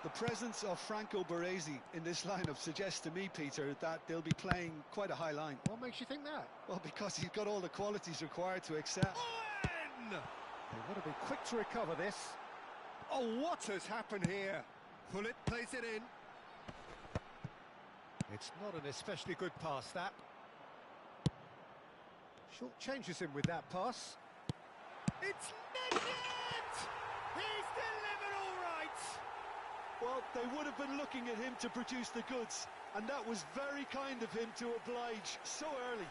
The presence of Franco Baresi in this lineup suggests to me, Peter, that they'll be playing quite a high line. What makes you think that? Well, because he's got all the qualities required to excel. Owen! They've got to be quick to recover this. Oh, what has happened here? Pullet plays it in. It's not an especially good pass, that. Short changes him with that pass. It's Nedved! He's delivered all right! Well, they would have been looking at him to produce the goods, and that was very kind of him to oblige so early.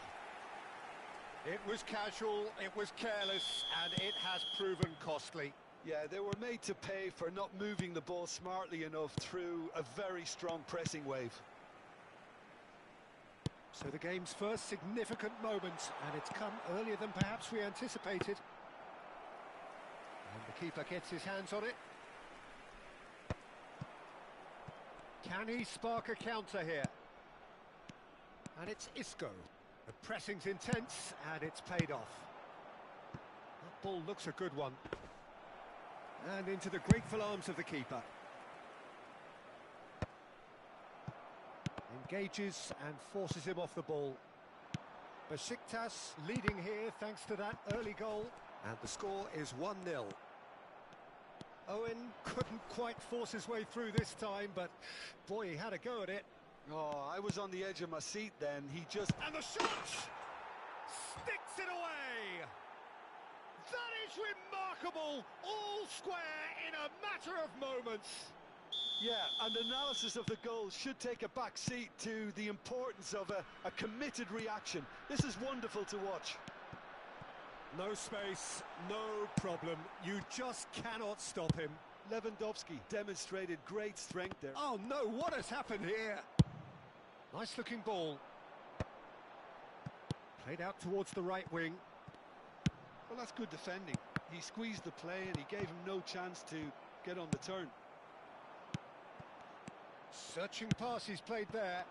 It was casual, it was careless, and it has proven costly. Yeah, they were made to pay for not moving the ball smartly enough through a very strong pressing wave. So the game's first significant moment, and it's come earlier than perhaps we anticipated. And the keeper gets his hands on it. Can he spark a counter here? And it's Isco. The pressing's intense, and it's paid off. That ball looks a good one. And into the grateful arms of the keeper. Engages and forces him off the ball. Besiktas leading here thanks to that early goal. And the score is 1-0. Owen couldn't quite force his way through this time, but boy, he had a go at it. Oh, I was on the edge of my seat then. He just... And the shot! Sticks it away! That is remarkable! All square in a matter of moments. Yeah, and analysis of the goal should take a back seat to the importance of a committed reaction. This is wonderful to watch. No space, no problem. You just cannot stop him. Lewandowski demonstrated great strength there. Oh no, what has happened here? Nice looking ball. Played out towards the right wing. Well, that's good defending. He squeezed the play and he gave him no chance to get on the turn. Searching pass he's played there.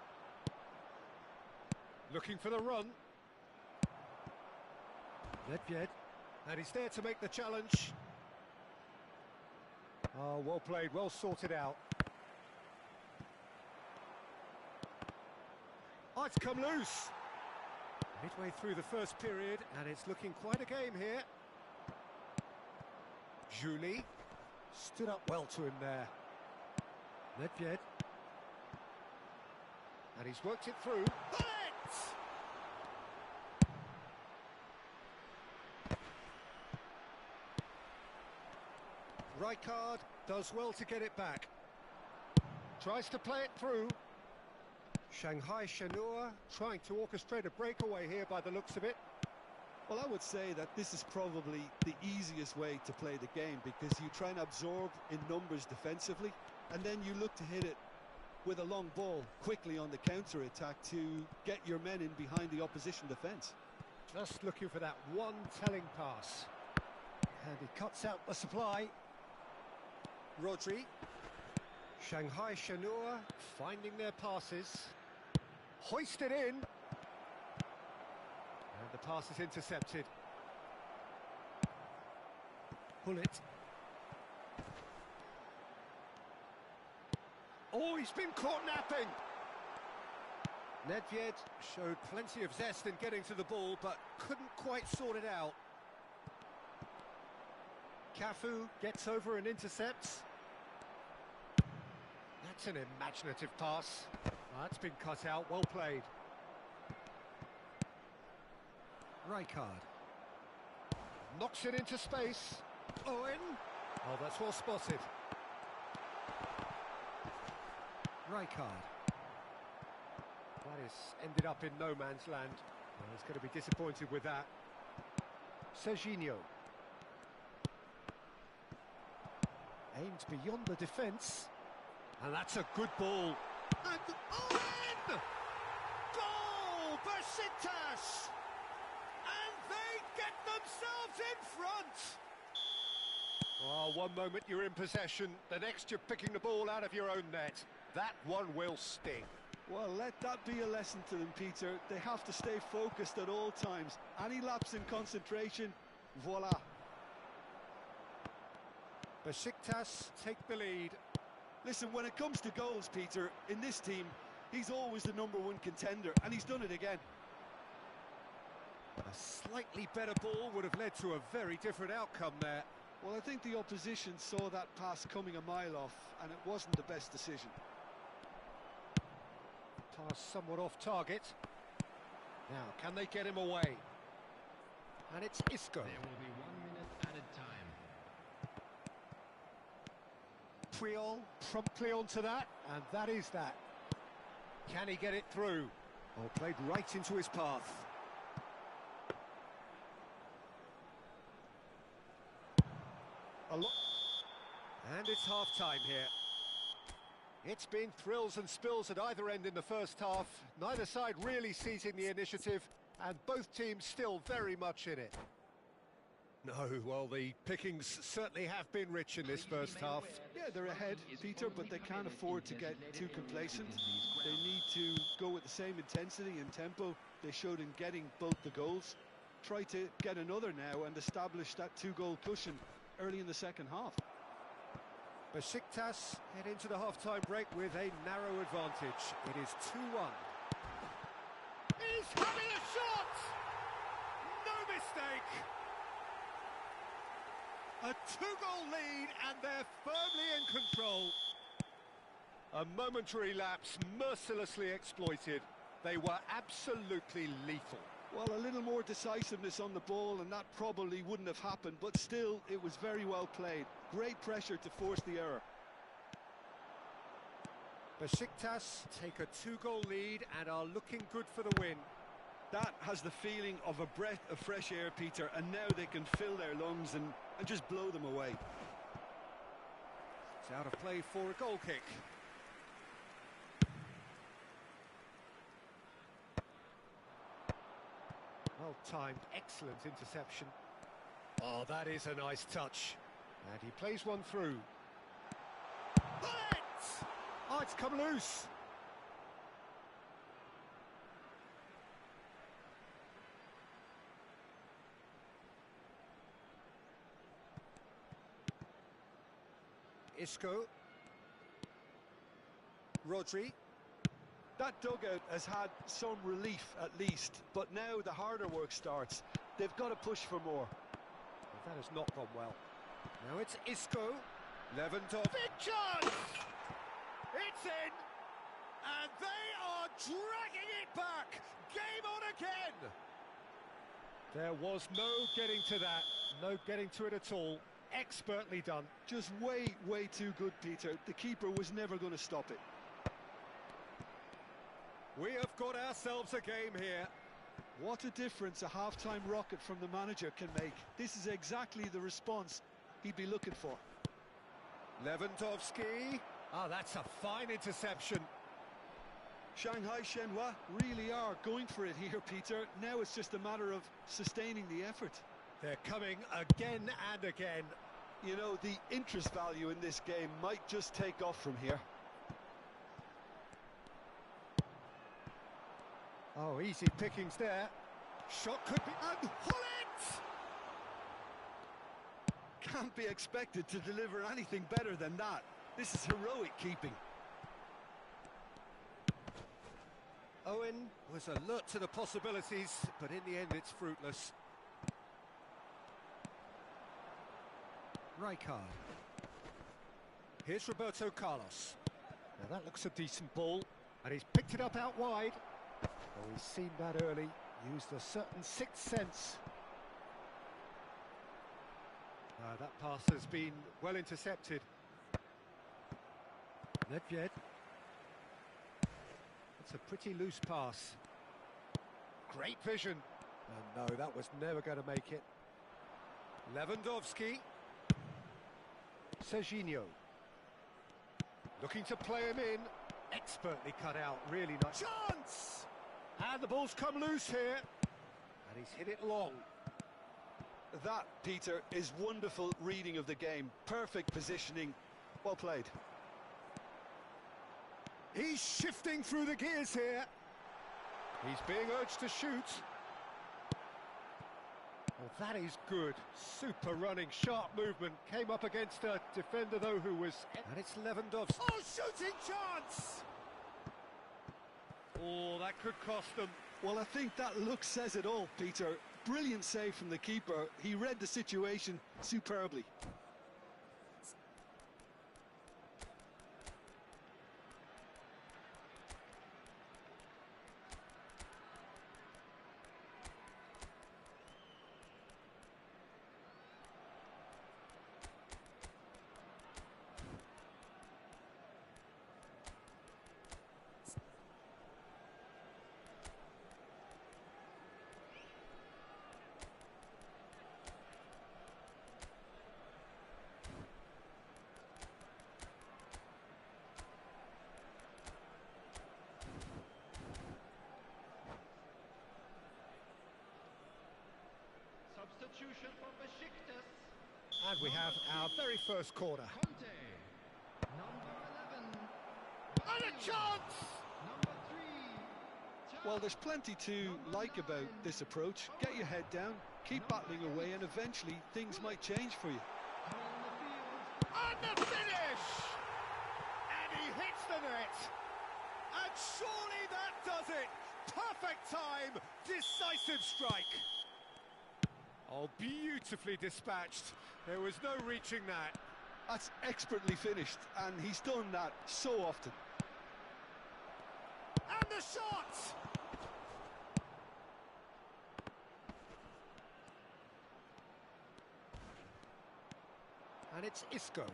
Looking for the run. Nedved, and he's there to make the challenge. Oh, well played, well sorted out. Oh, it's come loose. Midway through the first period, and it's looking quite a game here. Julie stood up well to him there. Nedved. And he's worked it through. Bullet! Rijkaard does well to get it back. Tries to play it through. Shanghai Shenhua trying to orchestrate a breakaway here by the looks of it. Well, I would say that this is probably the easiest way to play the game because you try and absorb in numbers defensively, and then you look to hit it with a long ball quickly on the counter-attack to get your men in behind the opposition defence. Just looking for that one telling pass. And he cuts out the supply. Rodri. Shanghai Shenhua finding their passes. Hoisted in. And the pass is intercepted. Bullet. Oh, he's been caught napping. Nedved showed plenty of zest in getting to the ball, but couldn't quite sort it out. Cafu gets over and intercepts. That's an imaginative pass. That's been cut out, well played. Rijkaard. Knocks it into space. Owen. Oh, that's well spotted. Rijkaard. That is ended up in no man's land. Well, he's going to be disappointed with that. Serginho. Aimed beyond the defence. And that's a good ball. And Owen! Goal! Besiktas! And they get themselves in front! Oh, one moment you're in possession, the next you're picking the ball out of your own net. That one will sting. Well, let that be a lesson to them, Peter. They have to stay focused at all times. Any lapse in concentration, voila. Besiktas take the lead. Listen, when it comes to goals, Peter, in this team, he's always the #1 contender, and he's done it again. A slightly better ball would have led to a very different outcome there. Well, I think the opposition saw that pass coming a mile off, and it wasn't the best decision. Pass somewhat off target. Now, can they get him away? And it's Isco. There will be 1 minute added time. Puyol promptly onto that, and that is that. Can he get it through? Oh, played right into his path. And it's half-time here. It's been thrills and spills at either end in the first half. Neither side really seizing the initiative, and both teams still very much in it. No, well, the pickings certainly have been rich in this first half. Yeah, they're ahead, Peter, but they can't afford to get too complacent. They need to go with the same intensity and tempo they showed in getting both the goals. Try to get another now and establish that 2-goal cushion early in the second half. Besiktas head into the half-time break with a narrow advantage. It is 2-1. He's having a shot! No mistake! A 2-goal lead, and they're firmly in control. A momentary lapse mercilessly exploited. They were absolutely lethal. Well, a little more decisiveness on the ball and that probably wouldn't have happened, but still, it was very well played. Great pressure to force the error. Besiktas take a 2-goal lead and are looking good for the win. That has the feeling of a breath of fresh air, Peter, and now they can fill their lungs and just blow them away. It's out of play for a goal kick. Well-timed, excellent interception. Oh, that is a nice touch. And he plays one through. Bullet! Oh, it's come loose. Isco. Rodri. That dugout has had some relief at least, but now the harder work starts. They've got to push for more. Well, that has not gone well. Now it's Isco. Lewandowski. Big chance! It's in! And they are dragging it back! Game on again! There was no getting to that. No getting to it at all. Expertly done. Just way too good, Peter. The keeper was never going to stop it. We have got ourselves a game here. What a difference a half-time rocket from the manager can make. This is exactly the response he'd be looking for. Lewandowski. Ah, that's a fine interception. Shanghai Shenhua really are going for it here, Peter. Now it's just a matter of sustaining the effort. They're coming again and again. You know, the interest value in this game might just take off from here. Oh, easy pickings there. Shot could be... And Hullet! Can't be expected to deliver anything better than that. This is heroic keeping. Owen was alert to the possibilities, but in the end it's fruitless. Rijkaard. Here's Roberto Carlos. Now that looks a decent ball, and he's picked it up out wide. Oh, he's seen that early, used a certain sixth sense. That pass has been well intercepted. Nedved. It's a pretty loose pass. Great vision. Oh, no, that was never going to make it. Lewandowski. Serginho. Looking to play him in. Expertly cut out, really nice. Chance! And the ball's come loose here. And he's hit it long. That, Peter, is wonderful reading of the game. Perfect positioning. Well played. He's shifting through the gears here. He's being urged to shoot. Well, that is good. Super running, sharp movement. Came up against a defender, though, who was... And it's Lewandowski. Oh, shooting chance! Oh, that could cost them. Well, I think that look says it all, Peter. Brilliant save from the keeper. He read the situation superbly. Substitution for Besiktas. And we have our very first corner. Conte. Number 11. And a chance! Number 3. Well, there's plenty to like about this approach. Get your head down, keep battling away, and eventually things might change for you. And the finish! And he hits the net. And surely that does it. Perfect time, decisive strike. Oh, beautifully dispatched. There was no reaching that. That's expertly finished, and he's done that so often. And the shot! And it's Isco.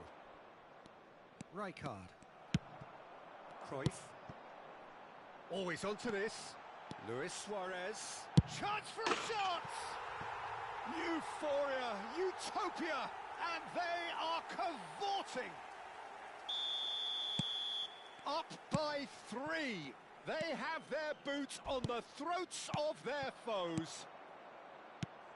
Rijkaard. Cruyff. Always onto this. Luis Suarez. Chance for a shot! Euphoria, utopia, and they are cavorting. Up by 3. They have their boots on the throats of their foes.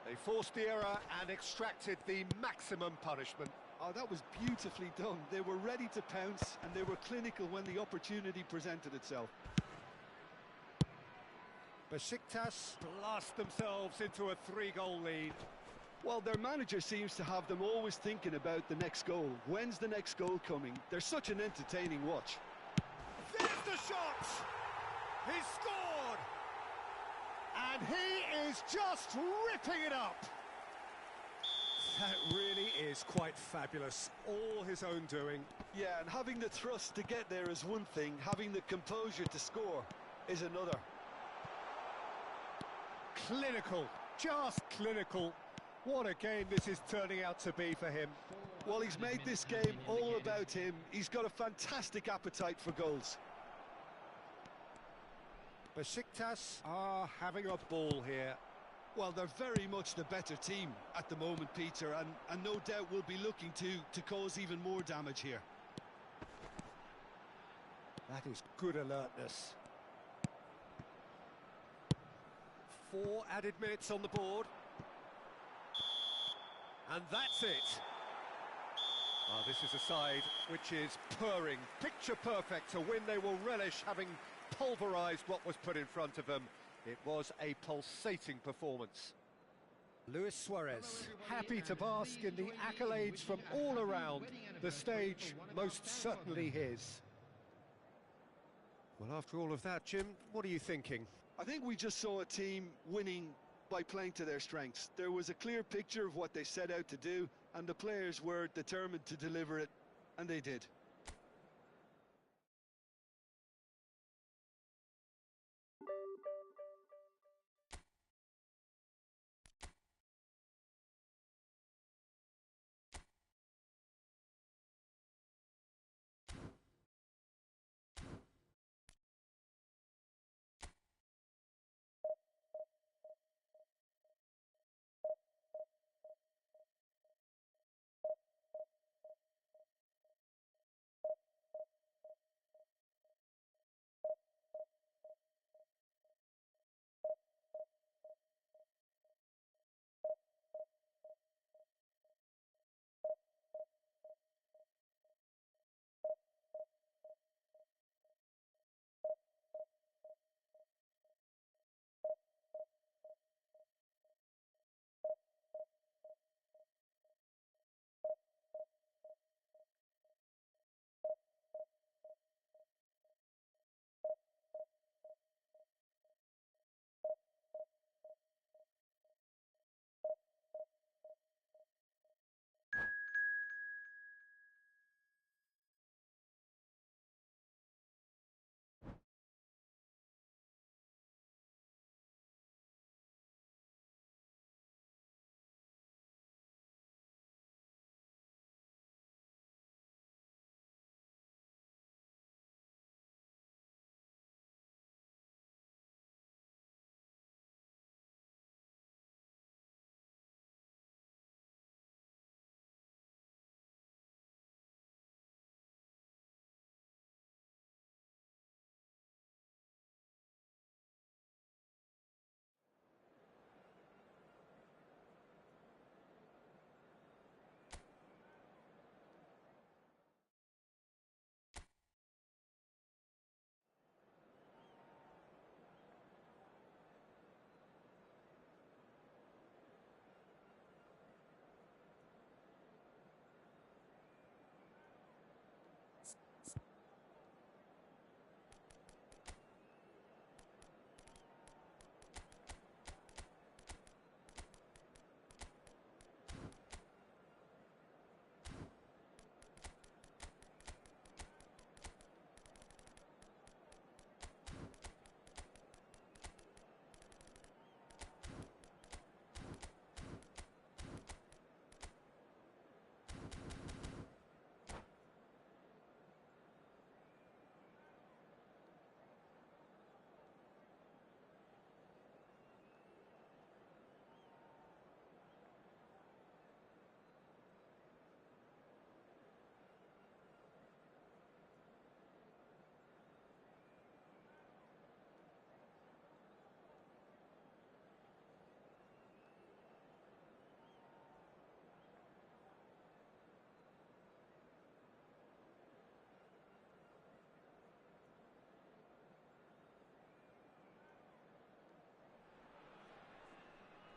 They forced the error and extracted the maximum punishment. Oh, that was beautifully done. They were ready to pounce, and they were clinical when the opportunity presented itself. Besiktas blast themselves into a 3-goal lead. Well, their manager seems to have them always thinking about the next goal. When's the next goal coming? They're such an entertaining watch. There's the shot! He's scored! And he is just ripping it up! That really is quite fabulous. All his own doing. Yeah, and having the thrust to get there is one thing, having the composure to score is another. Clinical, just clinical. What a game this is turning out to be for him. Well, he's made this game all about him. He's got a fantastic appetite for goals. Besiktas are having a ball here. Well, they're very much the better team at the moment, Peter, and no doubt will be looking to cause even more damage here. That is good alertness. 4 added minutes on the board. And that's it. Ah, this is a side which is purring, picture perfect, a win they will relish, having pulverised what was put in front of them. It was a pulsating performance. Luis Suarez, happy to bask in the accolades from all around. The stage most certainly his. Well, after all of that, Jim, what are you thinking? I think we just saw a team winning by playing to their strengths. There was a clear picture of what they set out to do, and the players were determined to deliver it, and they did.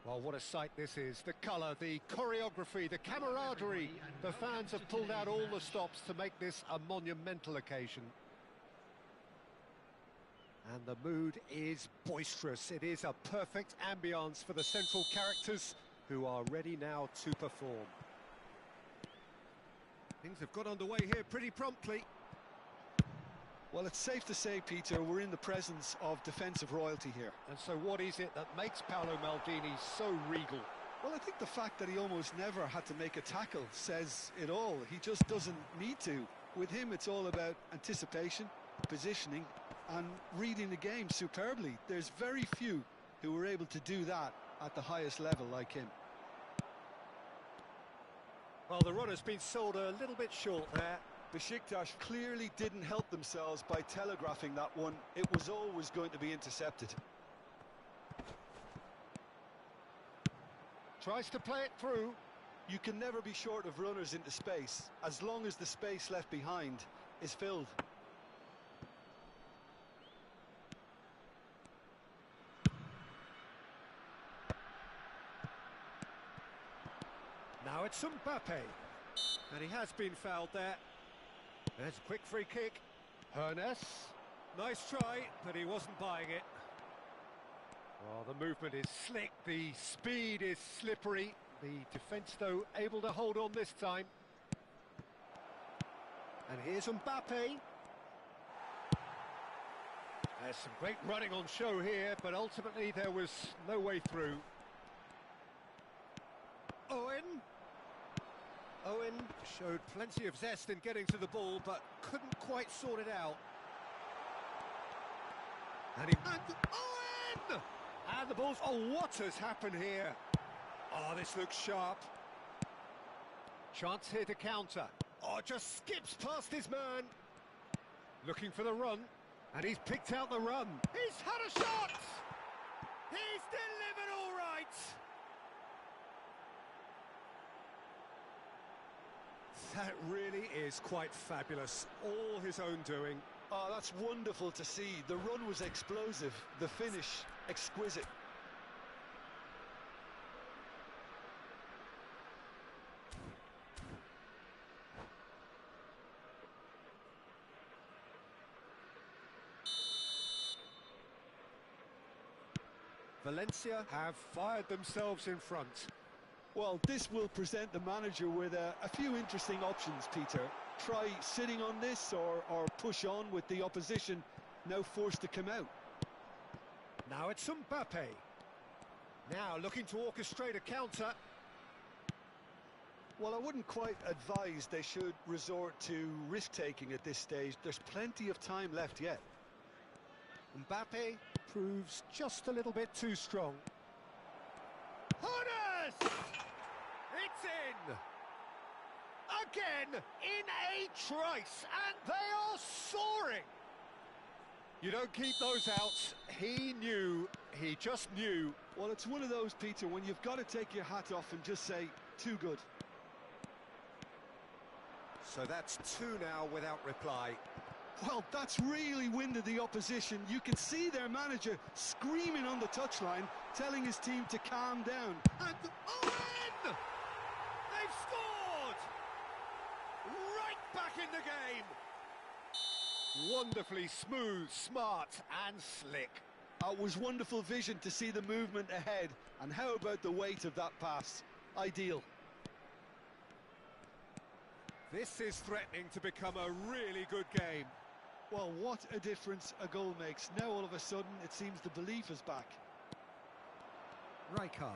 Well, what a sight this is. The colour, the choreography, the camaraderie. The fans have pulled out all the stops to make this a monumental occasion. And the mood is boisterous. It is a perfect ambience for the central characters who are ready now to perform. Things have got underway here pretty promptly. Well, it's safe to say, Peter, we're in the presence of defensive royalty here. And so what is it that makes Paolo Maldini so regal? Well, I think the fact that he almost never had to make a tackle says it all. He just doesn't need to. With him, it's all about anticipation, positioning, and reading the game superbly. There's very few who were able to do that at the highest level like him. Well, the run has been sold a little bit short there. Besiktas clearly didn't help themselves by telegraphing that one. It was always going to be intercepted. Tries to play it through. You can never be short of runners into space, as long as the space left behind is filled. Now it's Mbappe. And he has been fouled there. There's a quick free kick. Hernes. Nice try, but he wasn't buying it. Oh, the movement is slick. The speed is slippery. The defence, though, able to hold on this time. And here's Mbappe. There's some great running on show here, but ultimately there was no way through. Owen showed plenty of zest in getting to the ball, but couldn't quite sort it out. And Owen! And the ball's... Oh, what has happened here? Oh, this looks sharp. Chance here to counter. Oh, just skips past his man. Looking for the run. And he's picked out the run. He's had a shot! He's delivered all right! That really is quite fabulous. All his own doing. Oh, that's wonderful to see. The run was explosive. The finish, exquisite. Valencia have fired themselves in front. Well, this will present the manager with a few interesting options, Peter. Try sitting on this or push on with the opposition now forced to come out. Now it's Mbappe. Now looking to orchestrate a counter. Well, I wouldn't quite advise they should resort to risk-taking at this stage. There's plenty of time left yet. Mbappe proves just a little bit too strong. Hernes! It's in! Again, in a trice, and they are soaring! You don't keep those out. He knew, he just knew. Well, it's one of those, Peter, when you've got to take your hat off and just say, too good. So that's two now without reply. Well, that's really winded the opposition. You can see their manager screaming on the touchline, telling his team to calm down. And Owen! They've scored! Right back in the game! Wonderfully smooth, smart and slick. It was wonderful vision to see the movement ahead. And how about the weight of that pass? Ideal. This is threatening to become a really good game. Well, what a difference a goal makes. Now all of a sudden it seems the belief is back. Rijkaard.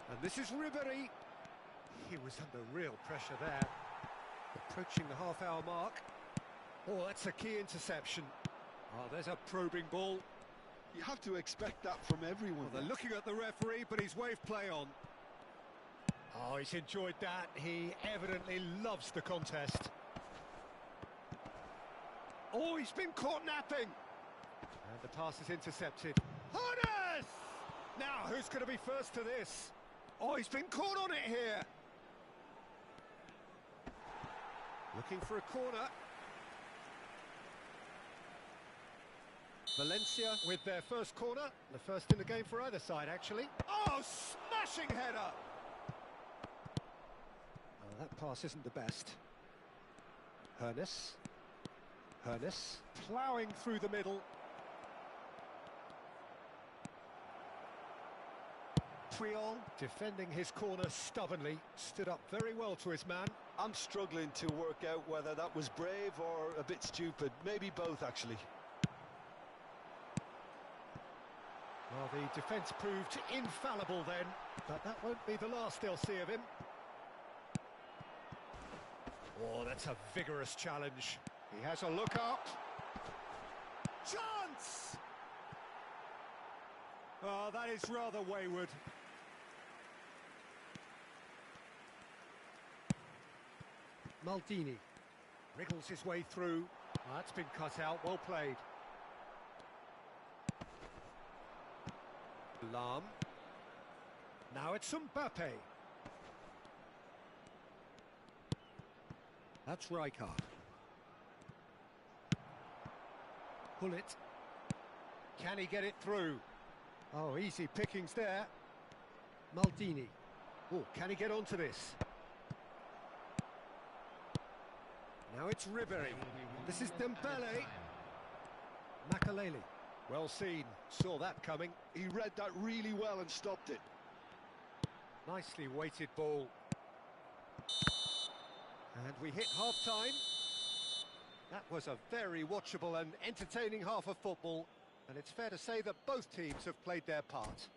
And this is Ribery. He was under real pressure there. Approaching the half-hour mark. Oh, that's a key interception. Oh, there's a probing ball. You have to expect that from everyone. Well, they're looking at the referee, but he's waved play on. Oh, he's enjoyed that. He evidently loves the contest. Oh, he's been caught napping. And the pass is intercepted. Hernes! Now, who's going to be first to this? Oh, he's been caught on it here. Looking for a corner. Valencia with their first corner. The first in the game for either side, actually. Oh, smashing header! Oh, that pass isn't the best. Hernes. Hernus ploughing through the middle. Puyol defending his corner stubbornly, stood up very well to his man. I'm struggling to work out whether that was brave or a bit stupid. Maybe both, actually. Well, the defence proved infallible then, but that won't be the last they'll see of him. Oh, that's a vigorous challenge. He has a look up. Chance! Oh, that is rather wayward. Maldini wriggles his way through. Oh, that's been cut out, well played. Lam. Now it's Mbappe. That's Rijkaard. Pull it. Can he get it through? Oh, easy pickings there. Maldini. Oh, can he get onto this? Now it's Ribéry. This is Dembele. Makaleli. Well seen. Saw that coming. He read that really well and stopped it. Nicely weighted ball. And we hit half-time. That was a very watchable and entertaining half of football. And it's fair to say that both teams have played their part.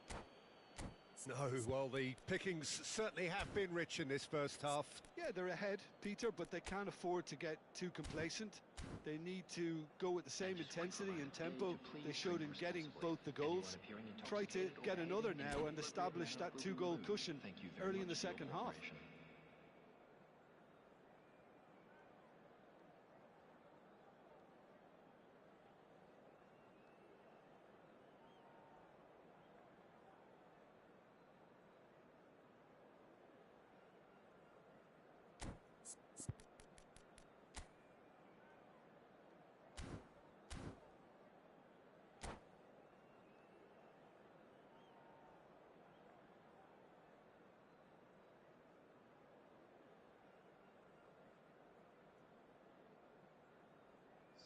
No, well, the pickings certainly have been rich in this first half. Yeah, they're ahead, Peter, but they can't afford to get too complacent. They need to go with the same intensity and tempo they showed in getting both the goals. Try to get another now and establish that two-goal cushion early in the second half.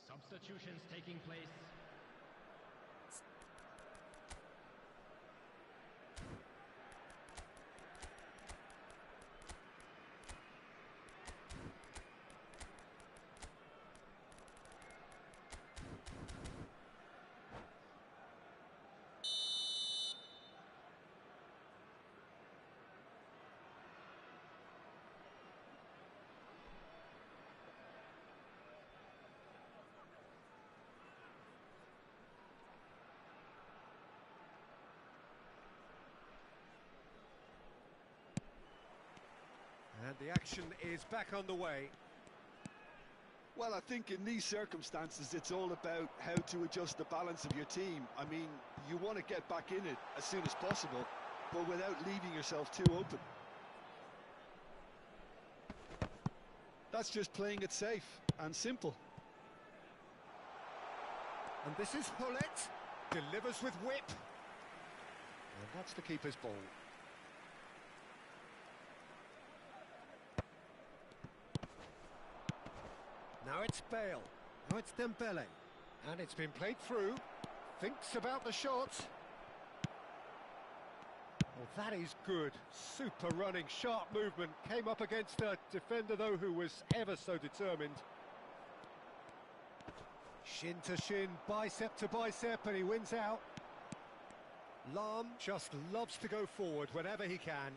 Substitutions taking place. And the action is back underway. Well, I think in these circumstances, it's all about how to adjust the balance of your team. I mean, you want to get back in it as soon as possible, but without leaving yourself too open. That's just playing it safe and simple. And this is Hullet. Delivers with whip. And that's the keeper's ball. Now it's Bale. Now it's Dembele. And it's been played through. Thinks about the shot. Oh, that is good. Super running, sharp movement. Came up against a defender, though, who was ever so determined. Shin to shin, bicep to bicep, and he wins out. Lam just loves to go forward whenever he can.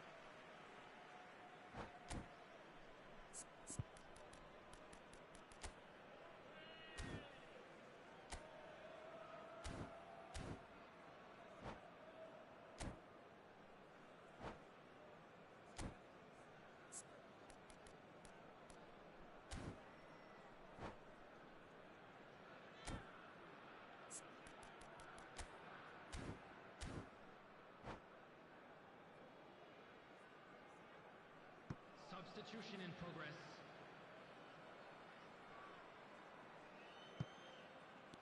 Substitution in progress.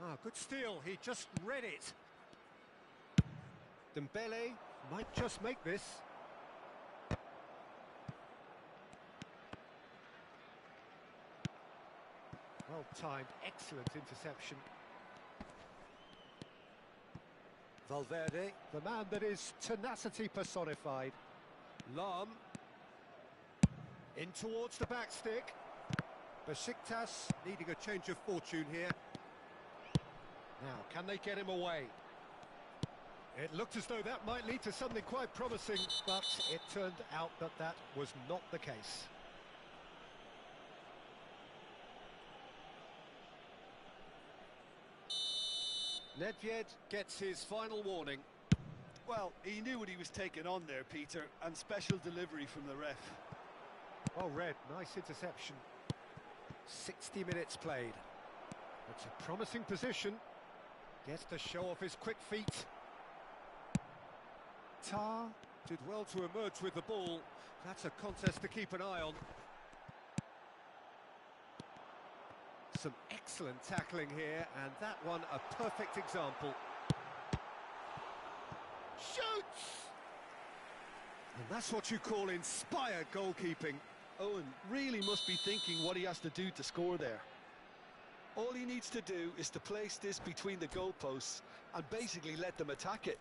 Ah, good steal. He just read it. Dembele might just make this. Well-timed, excellent interception. Valverde, the man that is tenacity personified. Lam. In towards the back stick. Besiktas needing a change of fortune here. Now, can they get him away? It looked as though that might lead to something quite promising, but it turned out that that was not the case. Nedved gets his final warning. Well, he knew what he was taking on there, Peter, and special delivery from the ref. Oh, red, nice interception. 60 minutes played. It's a promising position. Gets to show off his quick feet. Tar did well to emerge with the ball. That's a contest to keep an eye on. Some excellent tackling here, and that one a perfect example. Shoots! And that's what you call inspired goalkeeping. Owen really must be thinking what he has to do to score there. All he needs to do is to place this between the goalposts and basically let them attack it.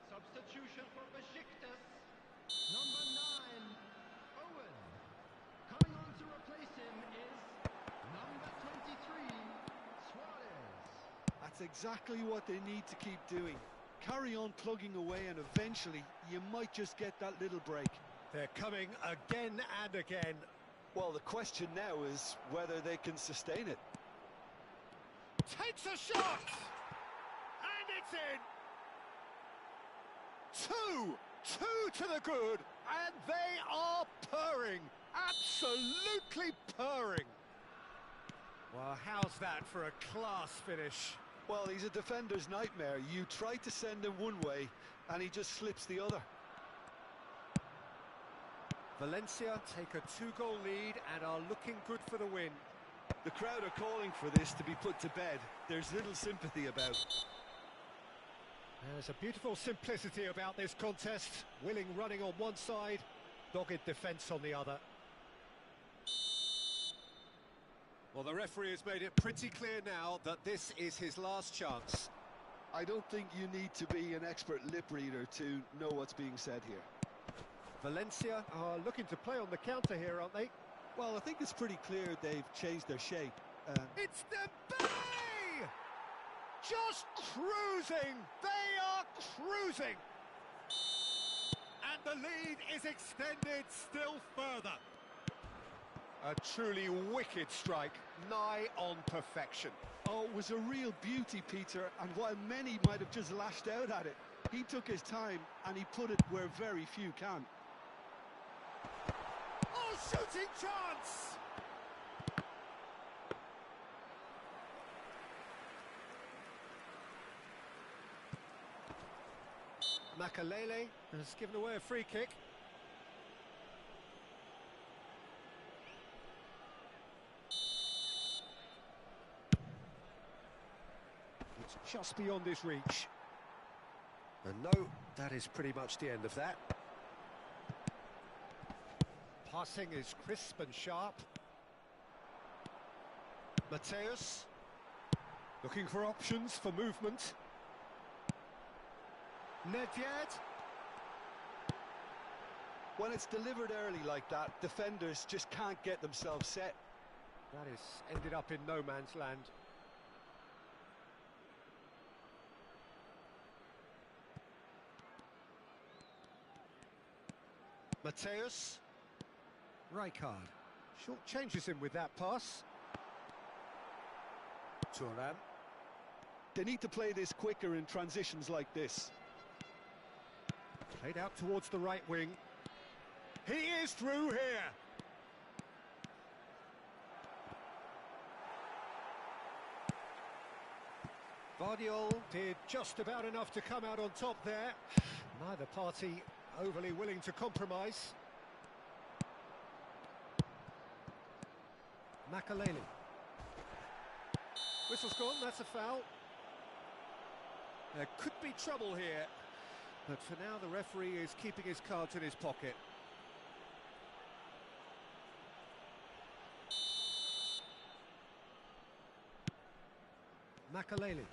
Substitution for Besiktas. Number 9, Owen. Coming on to replace him is number 23, Suarez. That's exactly what they need to keep doing. Carry on plugging away and eventually you might just get that little break. They're coming again and again. Well, the question now is whether they can sustain it. Takes a shot! And it's in! Two to the good, and they are purring, absolutely purring. Well, how's that for a class finish? Well, he's a defender's nightmare. You try to send him one way, and he just slips the other. Valencia take a 2-goal lead and are looking good for the win. The crowd are calling for this to be put to bed. There's little sympathy about. There's a beautiful simplicity about this contest. Willing running on one side, dogged defence on the other. Well, the referee has made it pretty clear now that this is his last chance. I don't think you need to be an expert lip reader to know what's being said here. Valencia are looking to play on the counter here, aren't they? Well, I think it's pretty clear they've changed their shape. It's Dembele! Just cruising! They are cruising! And the lead is extended still further. A truly wicked strike, nigh on perfection. Oh, it was a real beauty, Peter, and while many might have just lashed out at it, he took his time and he put it where very few can. Oh, shooting chance! Makalele has given away a free kick. It's just beyond his reach. And no, that is pretty much the end of that. Passing is crisp and sharp. Mateus looking for options for movement. Nedved. When it's delivered early like that, defenders just can't get themselves set. That is ended up in no man's land. Mateus. Rijkaard short changes him with that pass. Thuram. They need to play this quicker in transitions like this. Played out towards the right wing. He is through here. Vardiol did just about enough to come out on top there. Neither party overly willing to compromise. Makalele. Whistle's gone, that's a foul. There could be trouble here, but for now the referee is keeping his cards in his pocket. Makaleli.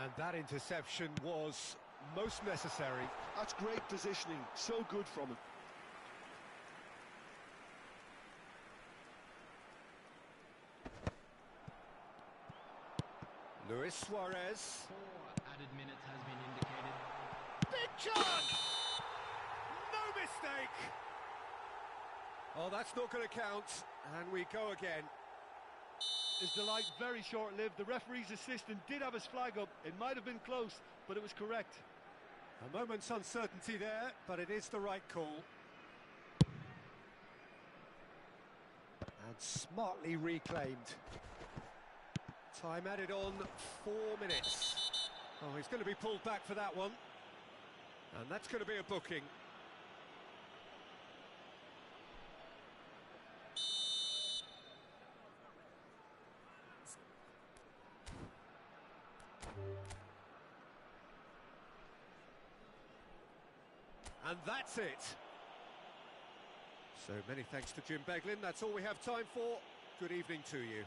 And that interception was most necessary. That's great positioning, so good from him. Luis Suarez. 4 added minutes has been indicated. Big chance! No mistake! Oh, that's not going to count, and we go again. His delight very short-lived. The referee's assistant did have his flag up. It might have been close, but it was correct. A moment's uncertainty there, but it is the right call. And smartly reclaimed. Time added on, 4 minutes. Oh, he's going to be pulled back for that one. And that's going to be a booking. And that's it. So many thanks to Jim Beglin. That's all we have time for. Good evening to you.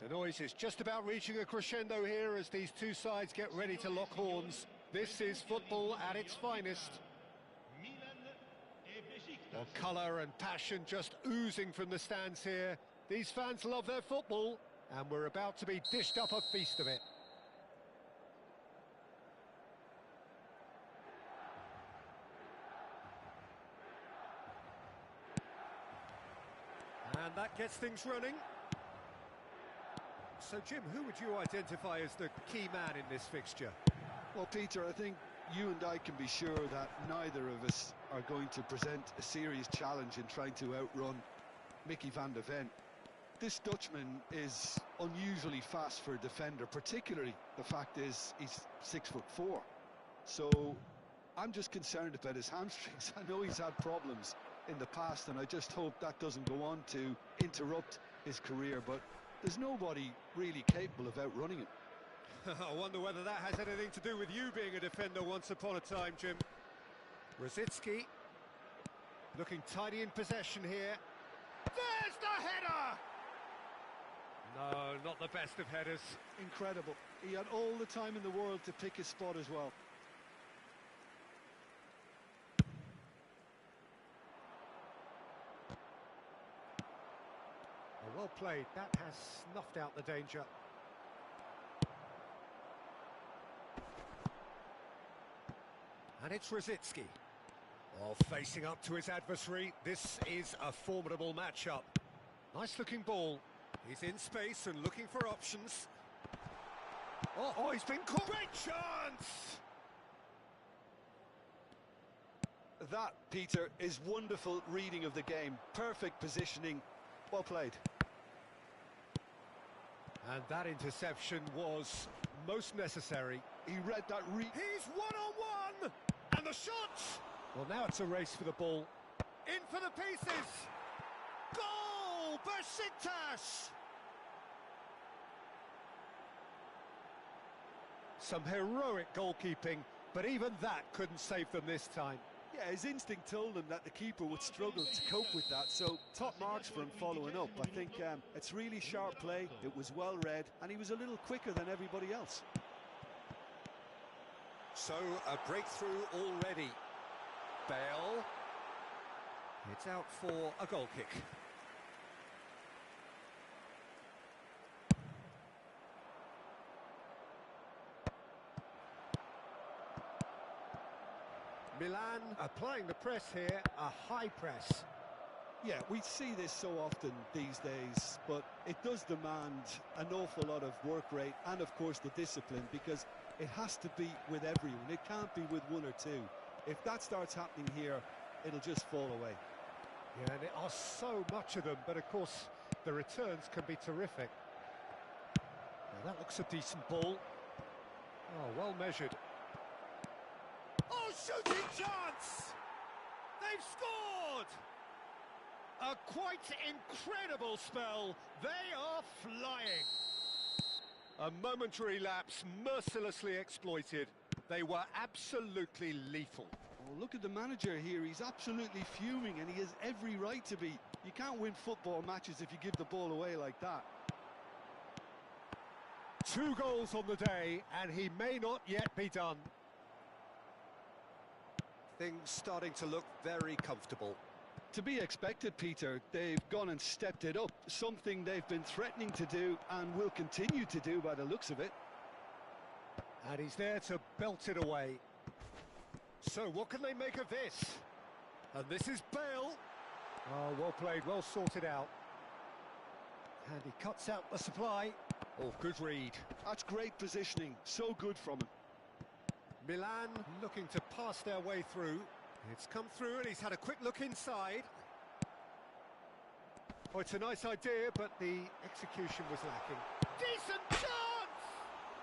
The noise is just about reaching a crescendo here as these two sides get ready to lock horns. This is football at its finest. Well, colour and passion just oozing from the stands here. These fans love their football, and we're about to be dished up a feast of it. And that gets things running. So, Jim, who would you identify as the key man in this fixture? Well, Peter, I think you and I can be sure that neither of us are going to present a serious challenge in trying to outrun Mickey van der Ven. This Dutchman is unusually fast for a defender, particularly the fact is he's 6'4". So I'm just concerned about his hamstrings. I know he's had problems in the past, and I just hope that doesn't go on to interrupt his career, but there's nobody really capable of outrunning him. I wonder whether that has anything to do with you being a defender once upon a time, Jim. Rosicki looking tidy in possession here. There's the header! No, not the best of headers. Incredible. He had all the time in the world to pick his spot as well. Well played. That has snuffed out the danger. And it's Rosicki. Well, facing up to his adversary, this is a formidable matchup. Nice looking ball. He's in space and looking for options. Oh, he's been caught. Great chance! That, Peter, is wonderful reading of the game. Perfect positioning. Well played. And that interception was most necessary. He read that He's one-on-one! And the shot! Well, now it's a race for the ball. In for the pieces! Goal! Besiktas! Some heroic goalkeeping, but even that couldn't save them this time. Yeah, his instinct told him that the keeper would struggle to cope with that, so top marks for him following up. I think it's really sharp play, it was well read, and he was a little quicker than everybody else. So, a breakthrough already. Bale. It's out for a goal kick. Milan applying the press here, a high press. Yeah, we see this so often these days, but it does demand an awful lot of work rate and, of course, the discipline, because it has to be with everyone. It can't be with one or two. If that starts happening here, it'll just fall away. Yeah, and there are so much of them, but of course the returns can be terrific. Now that looks a decent ball. Oh, well measured. Oh, shooting chance! They've scored! A quite incredible spell. They are flying. A momentary lapse mercilessly exploited. They were absolutely lethal. Well, look at the manager here. He's absolutely fuming, and he has every right to be. You can't win football matches if you give the ball away like that. 2 goals on the day, and he may not yet be done. Things starting to look very comfortable. To be expected, Peter. They've gone and stepped it up. Something they've been threatening to do and will continue to do by the looks of it. And he's there to belt it away. So what can they make of this? And this is Bale. Oh, well played, well sorted out. And he cuts out the supply. Oh, good read. That's great positioning. So good from him. Milan looking to pass their way through. It's come through and he's had a quick look inside. Oh, it's a nice idea, but the execution was lacking. Decent chance!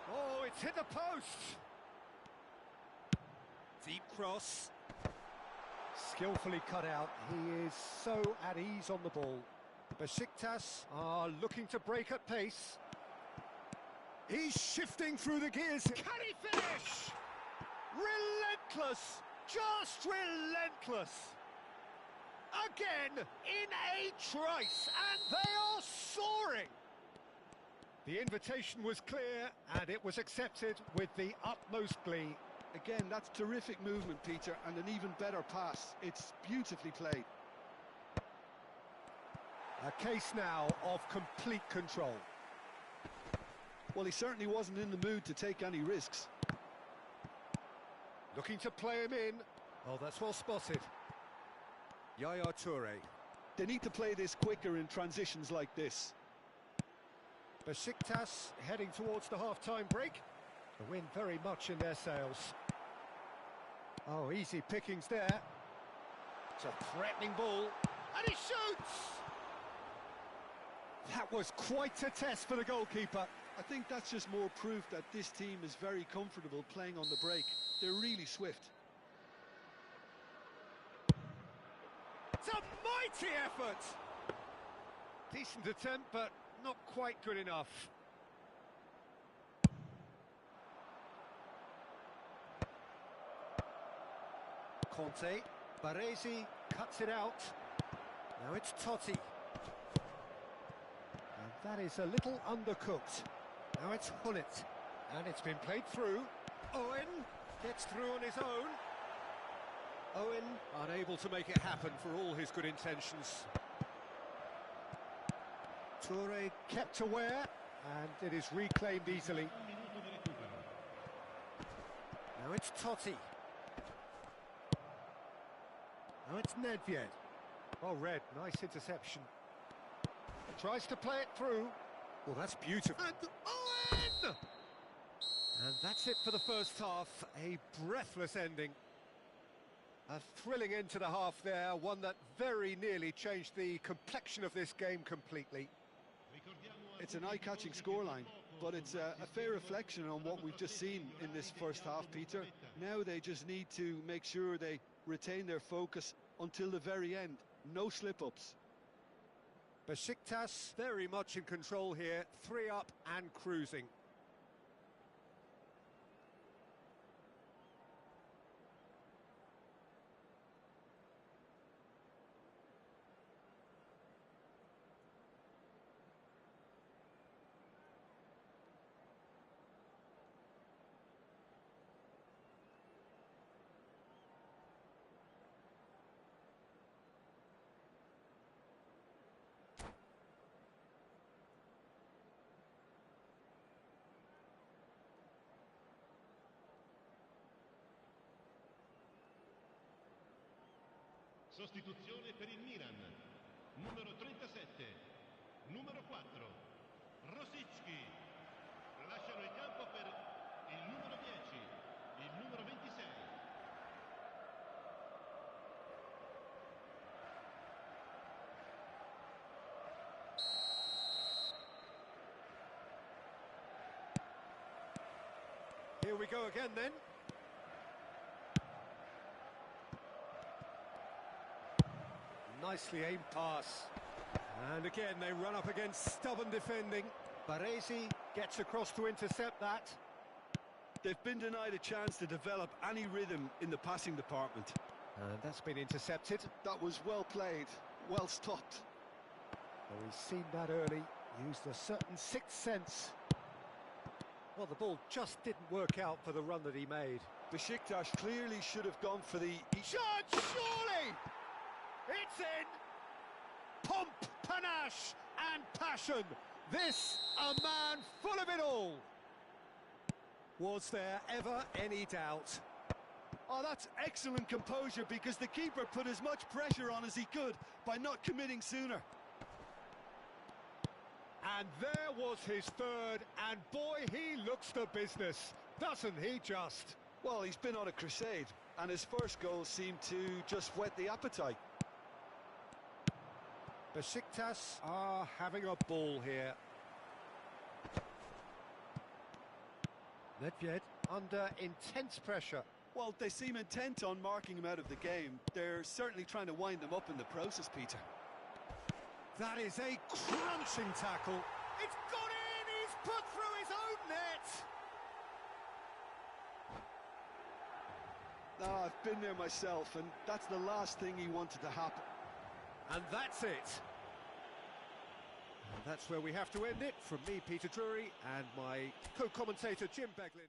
Oh, it's hit the post. Deep cross. Skillfully cut out. He is so at ease on the ball. Besiktas are looking to break at pace. He's shifting through the gears. Can he finish? Relentless! Just relentless! Again, in a trice, and they are soaring! The invitation was clear, and it was accepted with the utmost glee. Again, that's terrific movement, Peter, and an even better pass. It's beautifully played. A case now of complete control. Well, he certainly wasn't in the mood to take any risks. Looking to play him in. Oh, that's well spotted. Yaya Toure. They need to play this quicker in transitions like this. Besiktas heading towards the half-time break. The wind very much in their sails. Oh, easy pickings there. It's a threatening ball. And he shoots! That was quite a test for the goalkeeper. I think that's just more proof that this team is very comfortable playing on the break. They're really swift. It's a mighty effort! Decent attempt, but not quite good enough. Conte, Baresi cuts it out. Now it's Totti. And that is a little undercooked. Now it's Hullet. And it's been played through. Owen gets through on his own. Owen unable to make it happen for all his good intentions. Toure kept aware, and it is reclaimed easily. Now it's Totti. Now it's Nedved. Well read, nice interception. Tries to play it through. Well, that's beautiful. And Owen! And that's it for the first half. A breathless ending. A thrilling end to the half there, one that very nearly changed the complexion of this game completely. It's an eye-catching scoreline, but it's a fair reflection on what we've just seen in this first half, Peter. Now they just need to make sure they retain their focus until the very end. No slip-ups. Besiktas very much in control here, 3 up and cruising. Sostituzione per il Milan. Numero 37, numero 4, Rosicki. Lasciano il campo per il numero 10, il numero 26. Here we go again then. Nicely aimed pass. And again they run up against stubborn defending. Baresi gets across to intercept that. They've been denied a chance to develop any rhythm in the passing department. And that's been intercepted. That was well played, well stopped. Well, he's seen that early, used a certain sixth sense. Well, the ball just didn't work out for the run that he made. Besiktas clearly should have gone for the... Shot, surely! It's in! Pomp, panache and passion. This, a man full of it all. Was there ever any doubt? Oh, that's excellent composure, because the keeper put as much pressure on as he could by not committing sooner. And there was his third, and boy, he looks the business, doesn't he just? Well, he's been on a crusade, and his first goal seemed to just whet the appetite. Besiktas are having a ball here. Nedved under intense pressure. Well, they seem intent on marking him out of the game. They're certainly trying to wind him up in the process, Peter. That is a crunching tackle. It's gone in! He's put through his own net! No, I've been there myself, and that's the last thing he wanted to happen. And that's it. And that's where we have to end it. From me, Peter Drury, and my co-commentator, Jim Beglin.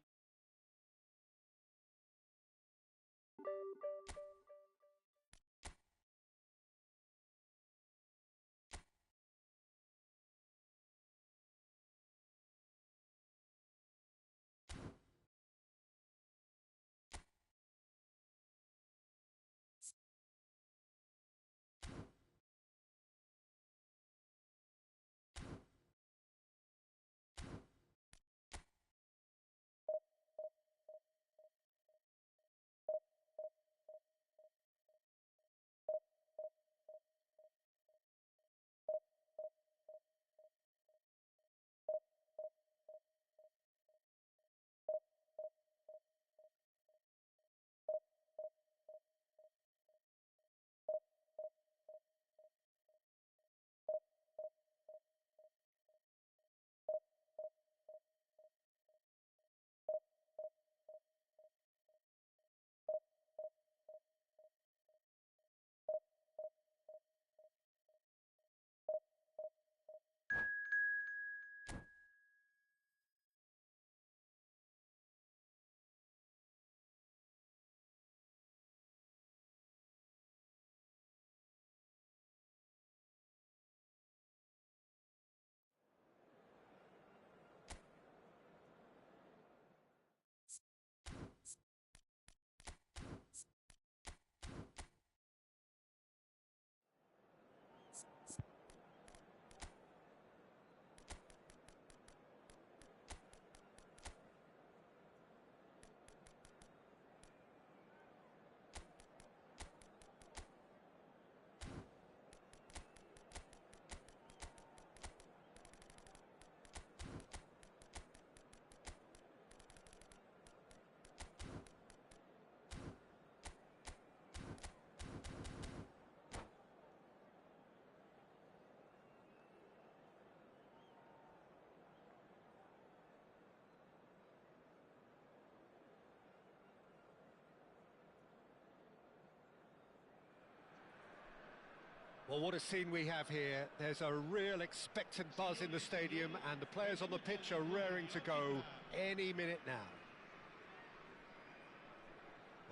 Well, what a scene we have here. There's a real expectant buzz in the stadium, and the players on the pitch are raring to go any minute now.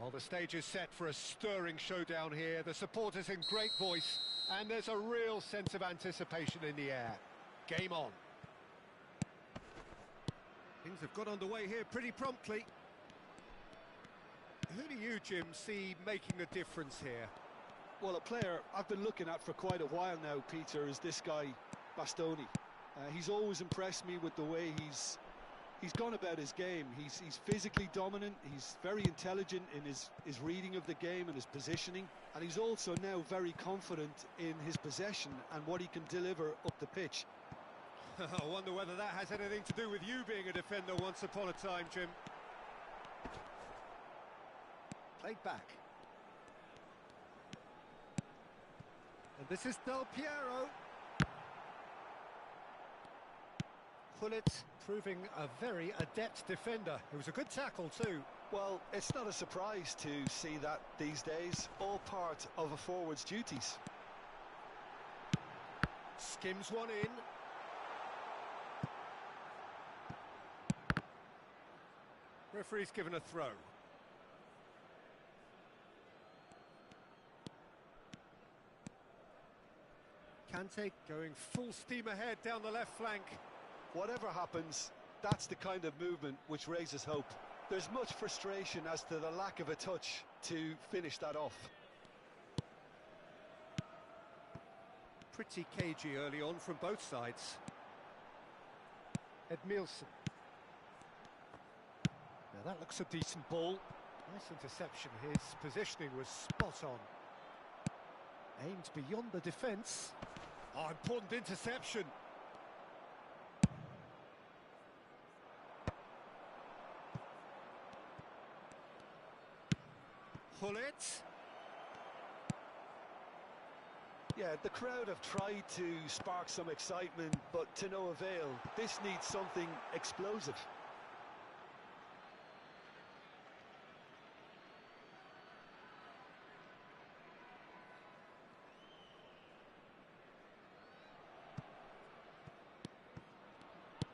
Well, the stage is set for a stirring showdown here. The supporters in great voice, and there's a real sense of anticipation in the air. Game on. Things have got underway here pretty promptly. Who do you, Jim, see making the difference here? Well, a player I've been looking at for quite a while now, Peter, is this guy, Bastoni. He's always impressed me with the way he's gone about his game. He's physically dominant, he's very intelligent in his reading of the game and his positioning, and he's also now very confident in his possession and what he can deliver up the pitch. I wonder whether that has anything to do with you being a defender once upon a time, Jim. Played back. And this is Del Piero. Pullet proving a very adept defender. It was a good tackle too. Well, it's not a surprise to see that these days, all part of a forward's duties. Skims one in. Referee's given a throw. Kante going full steam ahead down the left flank. Whatever happens, that's the kind of movement which raises hope. There's much frustration as to the lack of a touch to finish that off. Pretty cagey early on from both sides. Edmilson. Now that looks a decent ball. Nice interception. His positioning was spot on. Aimed beyond the defence. Oh, important interception. Pullet. Yeah, the crowd have tried to spark some excitement, but to no avail. This needs something explosive.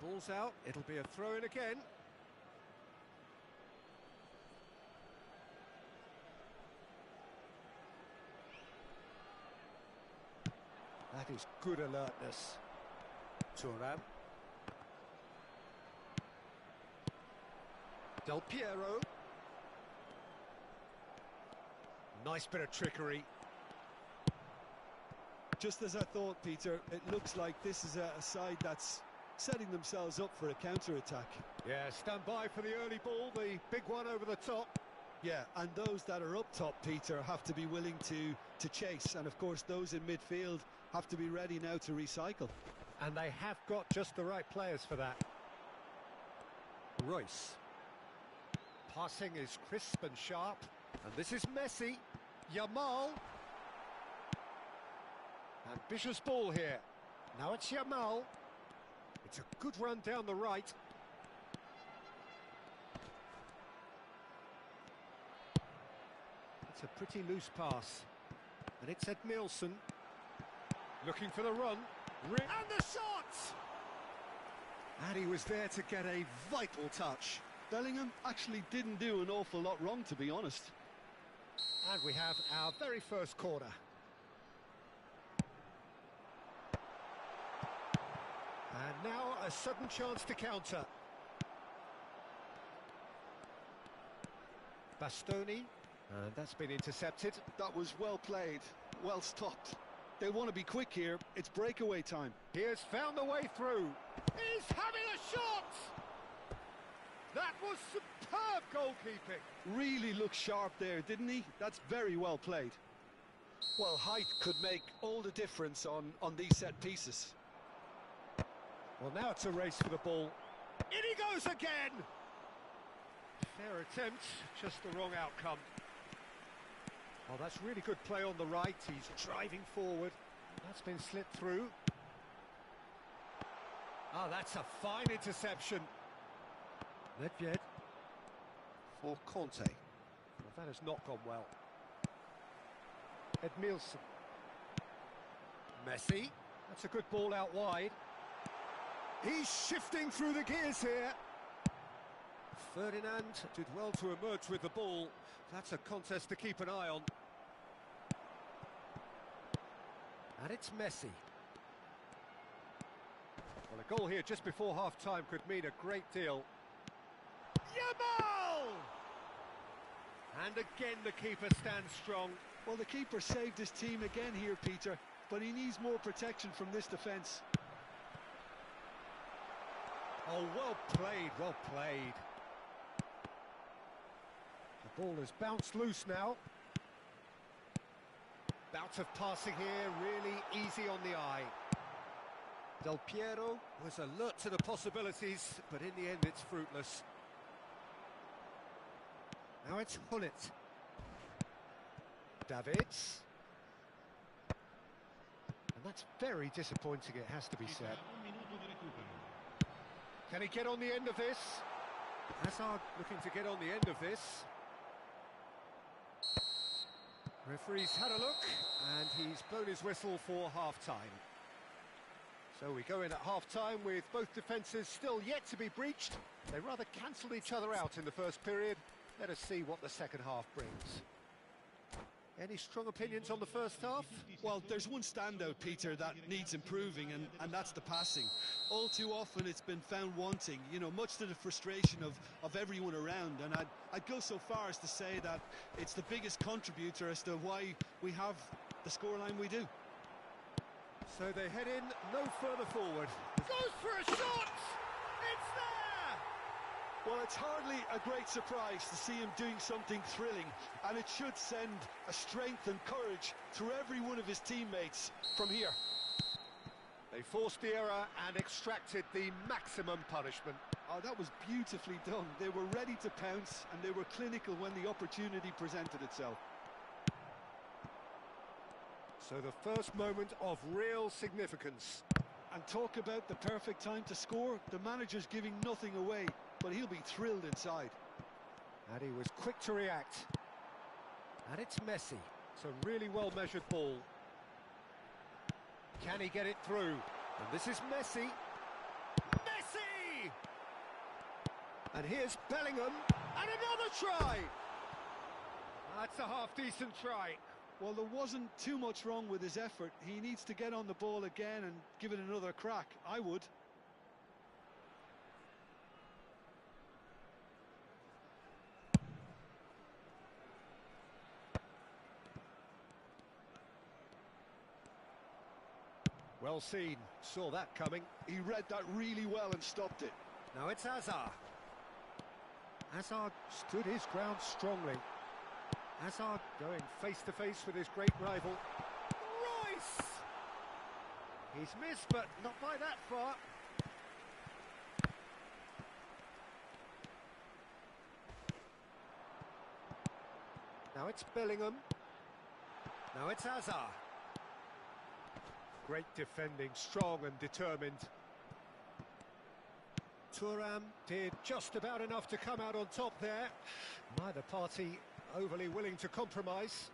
Ball's out, it'll be a throw-in again. That is good alertness. Thuram. Del Piero. Nice bit of trickery. Just as I thought, Peter, it looks like this is a side that's setting themselves up for a counter-attack. Yeah, stand by for the early ball, the big one over the top. Yeah, and those that are up top, Peter, have to be willing to chase. And, of course, those in midfield have to be ready now to recycle. And they have got just the right players for that. Royce. Passing is crisp and sharp. And this is Messi. Yamal. Ambitious ball here. Now it's Yamal. It's a good run down the right. It's a pretty loose pass. And it's Edmilson. Looking for the run. And the shot! And he was there to get a vital touch. Bellingham actually didn't do an awful lot wrong, to be honest. And we have our very first corner. And now a sudden chance to counter. Bastoni, and that's been intercepted. That was well played, well stopped. They want to be quick here. It's breakaway time. He has found the way through. He's having a shot! That was superb goalkeeping. Really looked sharp there, didn't he? That's very well played. Well, height could make all the difference on these set pieces. Well, now it's a race for the ball. In he goes again! Fair attempt, just the wrong outcome. Oh, that's really good play on the right. He's driving forward. That's been slipped through. Ah, that's a fine interception. Nedved for Conte. Well, that has not gone well. Edmilson. Messi. That's a good ball out wide. He's shifting through the gears here. Ferdinand did well to emerge with the ball. That's a contest to keep an eye on. And it's Messi. Well, a goal here just before half-time could mean a great deal. Yamal! And again the keeper stands strong. Well, the keeper saved his team again here, Peter, but he needs more protection from this defence. Oh, well played, well played. The ball has bounced loose now. Bout of passing here, really easy on the eye. Del Piero was alert to the possibilities, but in the end it's fruitless. Now it's Hullet. Davids. And that's very disappointing, it has to be said. Can he get on the end of this? Hazard looking to get on the end of this. Referee's had a look, and he's blown his whistle for half-time. So we go in at half-time with both defences still yet to be breached. They rather cancelled each other out in the first period. Let us see what the second half brings. Any strong opinions on the first half? Well, there's one standout, Peter, that needs improving, and that's the passing. All too often it's been found wanting, you know, much to the frustration of everyone around. And I'd go so far as to say that it's the biggest contributor as to why we have the scoreline we do. So they head in no further forward. Goes for a shot! It's there! Well, it's hardly a great surprise to see him doing something thrilling, and it should send a strength and courage through every one of his teammates from here. They forced the error and extracted the maximum punishment. Oh, that was beautifully done. They were ready to pounce, and they were clinical when the opportunity presented itself. So the first moment of real significance. And talk about the perfect time to score. The manager's giving nothing away, but he'll be thrilled inside. And he was quick to react. And it's Messi. It's a really well-measured ball. Can he get it through? And this is Messi. Messi! And here's Bellingham, and another try! That's a half-decent try. Well, there wasn't too much wrong with his effort. He needs to get on the ball again and give it another crack. I would. Well seen, saw that coming. He read that really well and stopped it. Now it's Hazard. Hazard stood his ground strongly. Hazard going face-to-face with his great rival. Royce! He's missed, but not by that far. Now it's Bellingham. Now it's Hazard. Great defending, strong and determined. Thuram did just about enough to come out on top there. Neither party overly willing to compromise.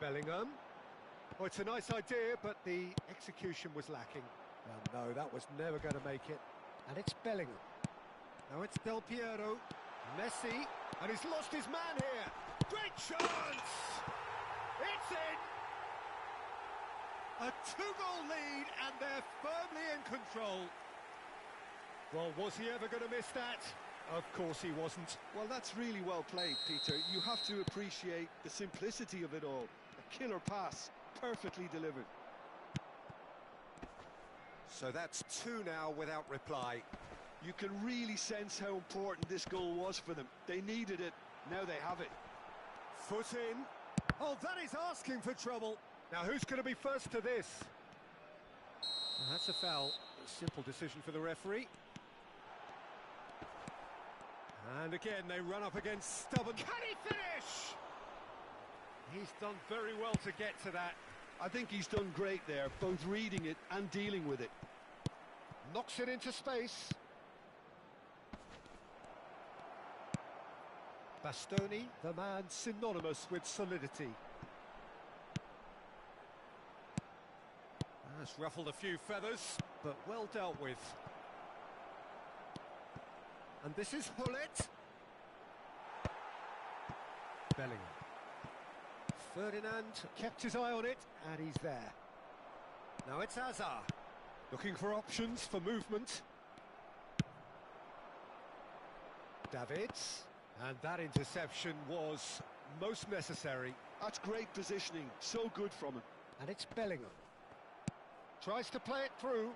Bellingham. Oh, it's a nice idea, but the execution was lacking. Well, no, that was never going to make it. And it's Bellingham. Now it's Del Piero. Messi. And he's lost his man here. Great chance! It's in! A two-goal lead, and they're firmly in control. Well, was he ever going to miss that? Of course he wasn't. Well, that's really well played, Peter. You have to appreciate the simplicity of it all. A killer pass, perfectly delivered. So that's two now without reply. You can really sense how important this goal was for them. They needed it, now they have it. Foot in. Oh, that is asking for trouble. Now, who's going to be first to this? Well, that's a foul. A simple decision for the referee. And again, they run up against stubborn... Can he finish? He's done very well to get to that. I think he's done great there, both reading it and dealing with it. Knocks it into space. Bastoni, the man synonymous with solidity. That's ruffled a few feathers, but well dealt with. And this is Hullet. Bellingham. Ferdinand kept his eye on it, and he's there. Now it's Hazard. Looking for options for movement. Davids. And that interception was most necessary. That's great positioning, so good from him. And it's Bellingham. Tries to play it through.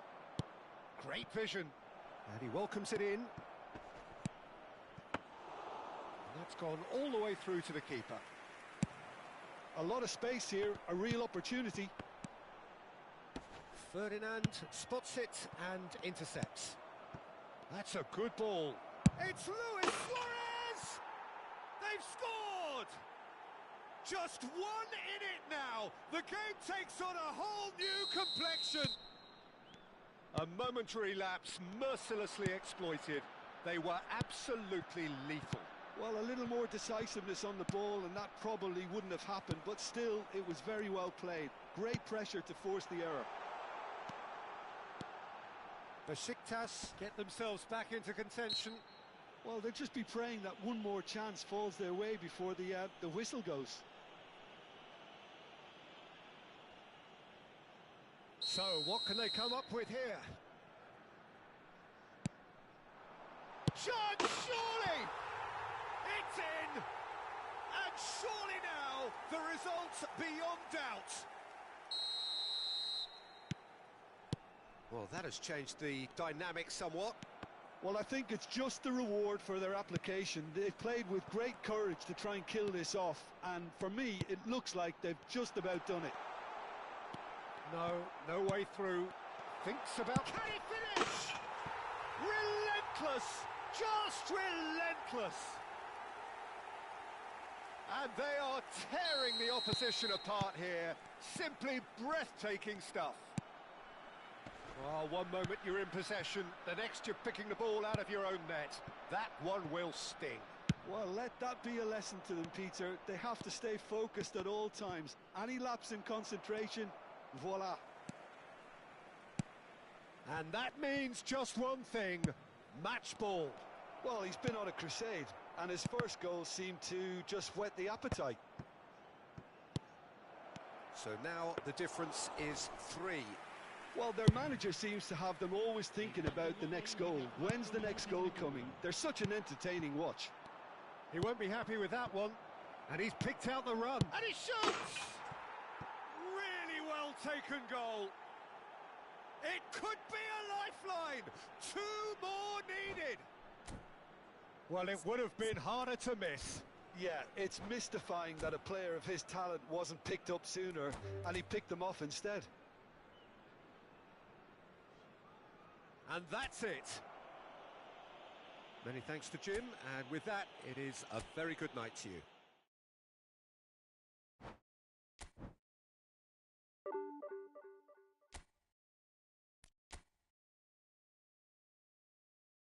Great vision. And he welcomes it in. And that's gone all the way through to the keeper. A lot of space here, a real opportunity. Ferdinand spots it and intercepts. That's a good ball. It's Luis Suarez! They've scored! Just one in it now. The game takes on a whole new complexion. A momentary lapse mercilessly exploited. They were absolutely lethal. Well, a little more decisiveness on the ball and that probably wouldn't have happened, but still, it was very well played. Great pressure to force the error. Besiktas get themselves back into contention. Well, they'll just be praying that one more chance falls their way before the whistle goes. So, what can they come up with here? Chance, surely! It's in! And surely now, the result's beyond doubt. Well, that has changed the dynamic somewhat. Well, I think it's just the reward for their application. They've played with great courage to try and kill this off, and for me, it looks like they've just about done it. No way through. Thinks about... Can he finish? Relentless! Just relentless! And they are tearing the opposition apart here. Simply breathtaking stuff. Well, one moment you're in possession, the next you're picking the ball out of your own net. That one will sting. Well, let that be a lesson to them, Peter. They have to stay focused at all times. Any lapse in concentration, Voila. And that means just one thing, match ball. Well, he's been on a crusade, and his first goal seemed to just whet the appetite. So now the difference is 3. Well, their manager seems to have them always thinking about the next goal. When's the next goal coming? They're such an entertaining watch. He won't be happy with that one. And he's picked out the run. And he shoots! Really well taken goal. It could be a lifeline. 2 more needed. Well, it would have been harder to miss. Yeah, it's mystifying that a player of his talent wasn't picked up sooner, and he picked them off instead. And that's it. Many thanks to Jim, and with that, it is a very good night to you.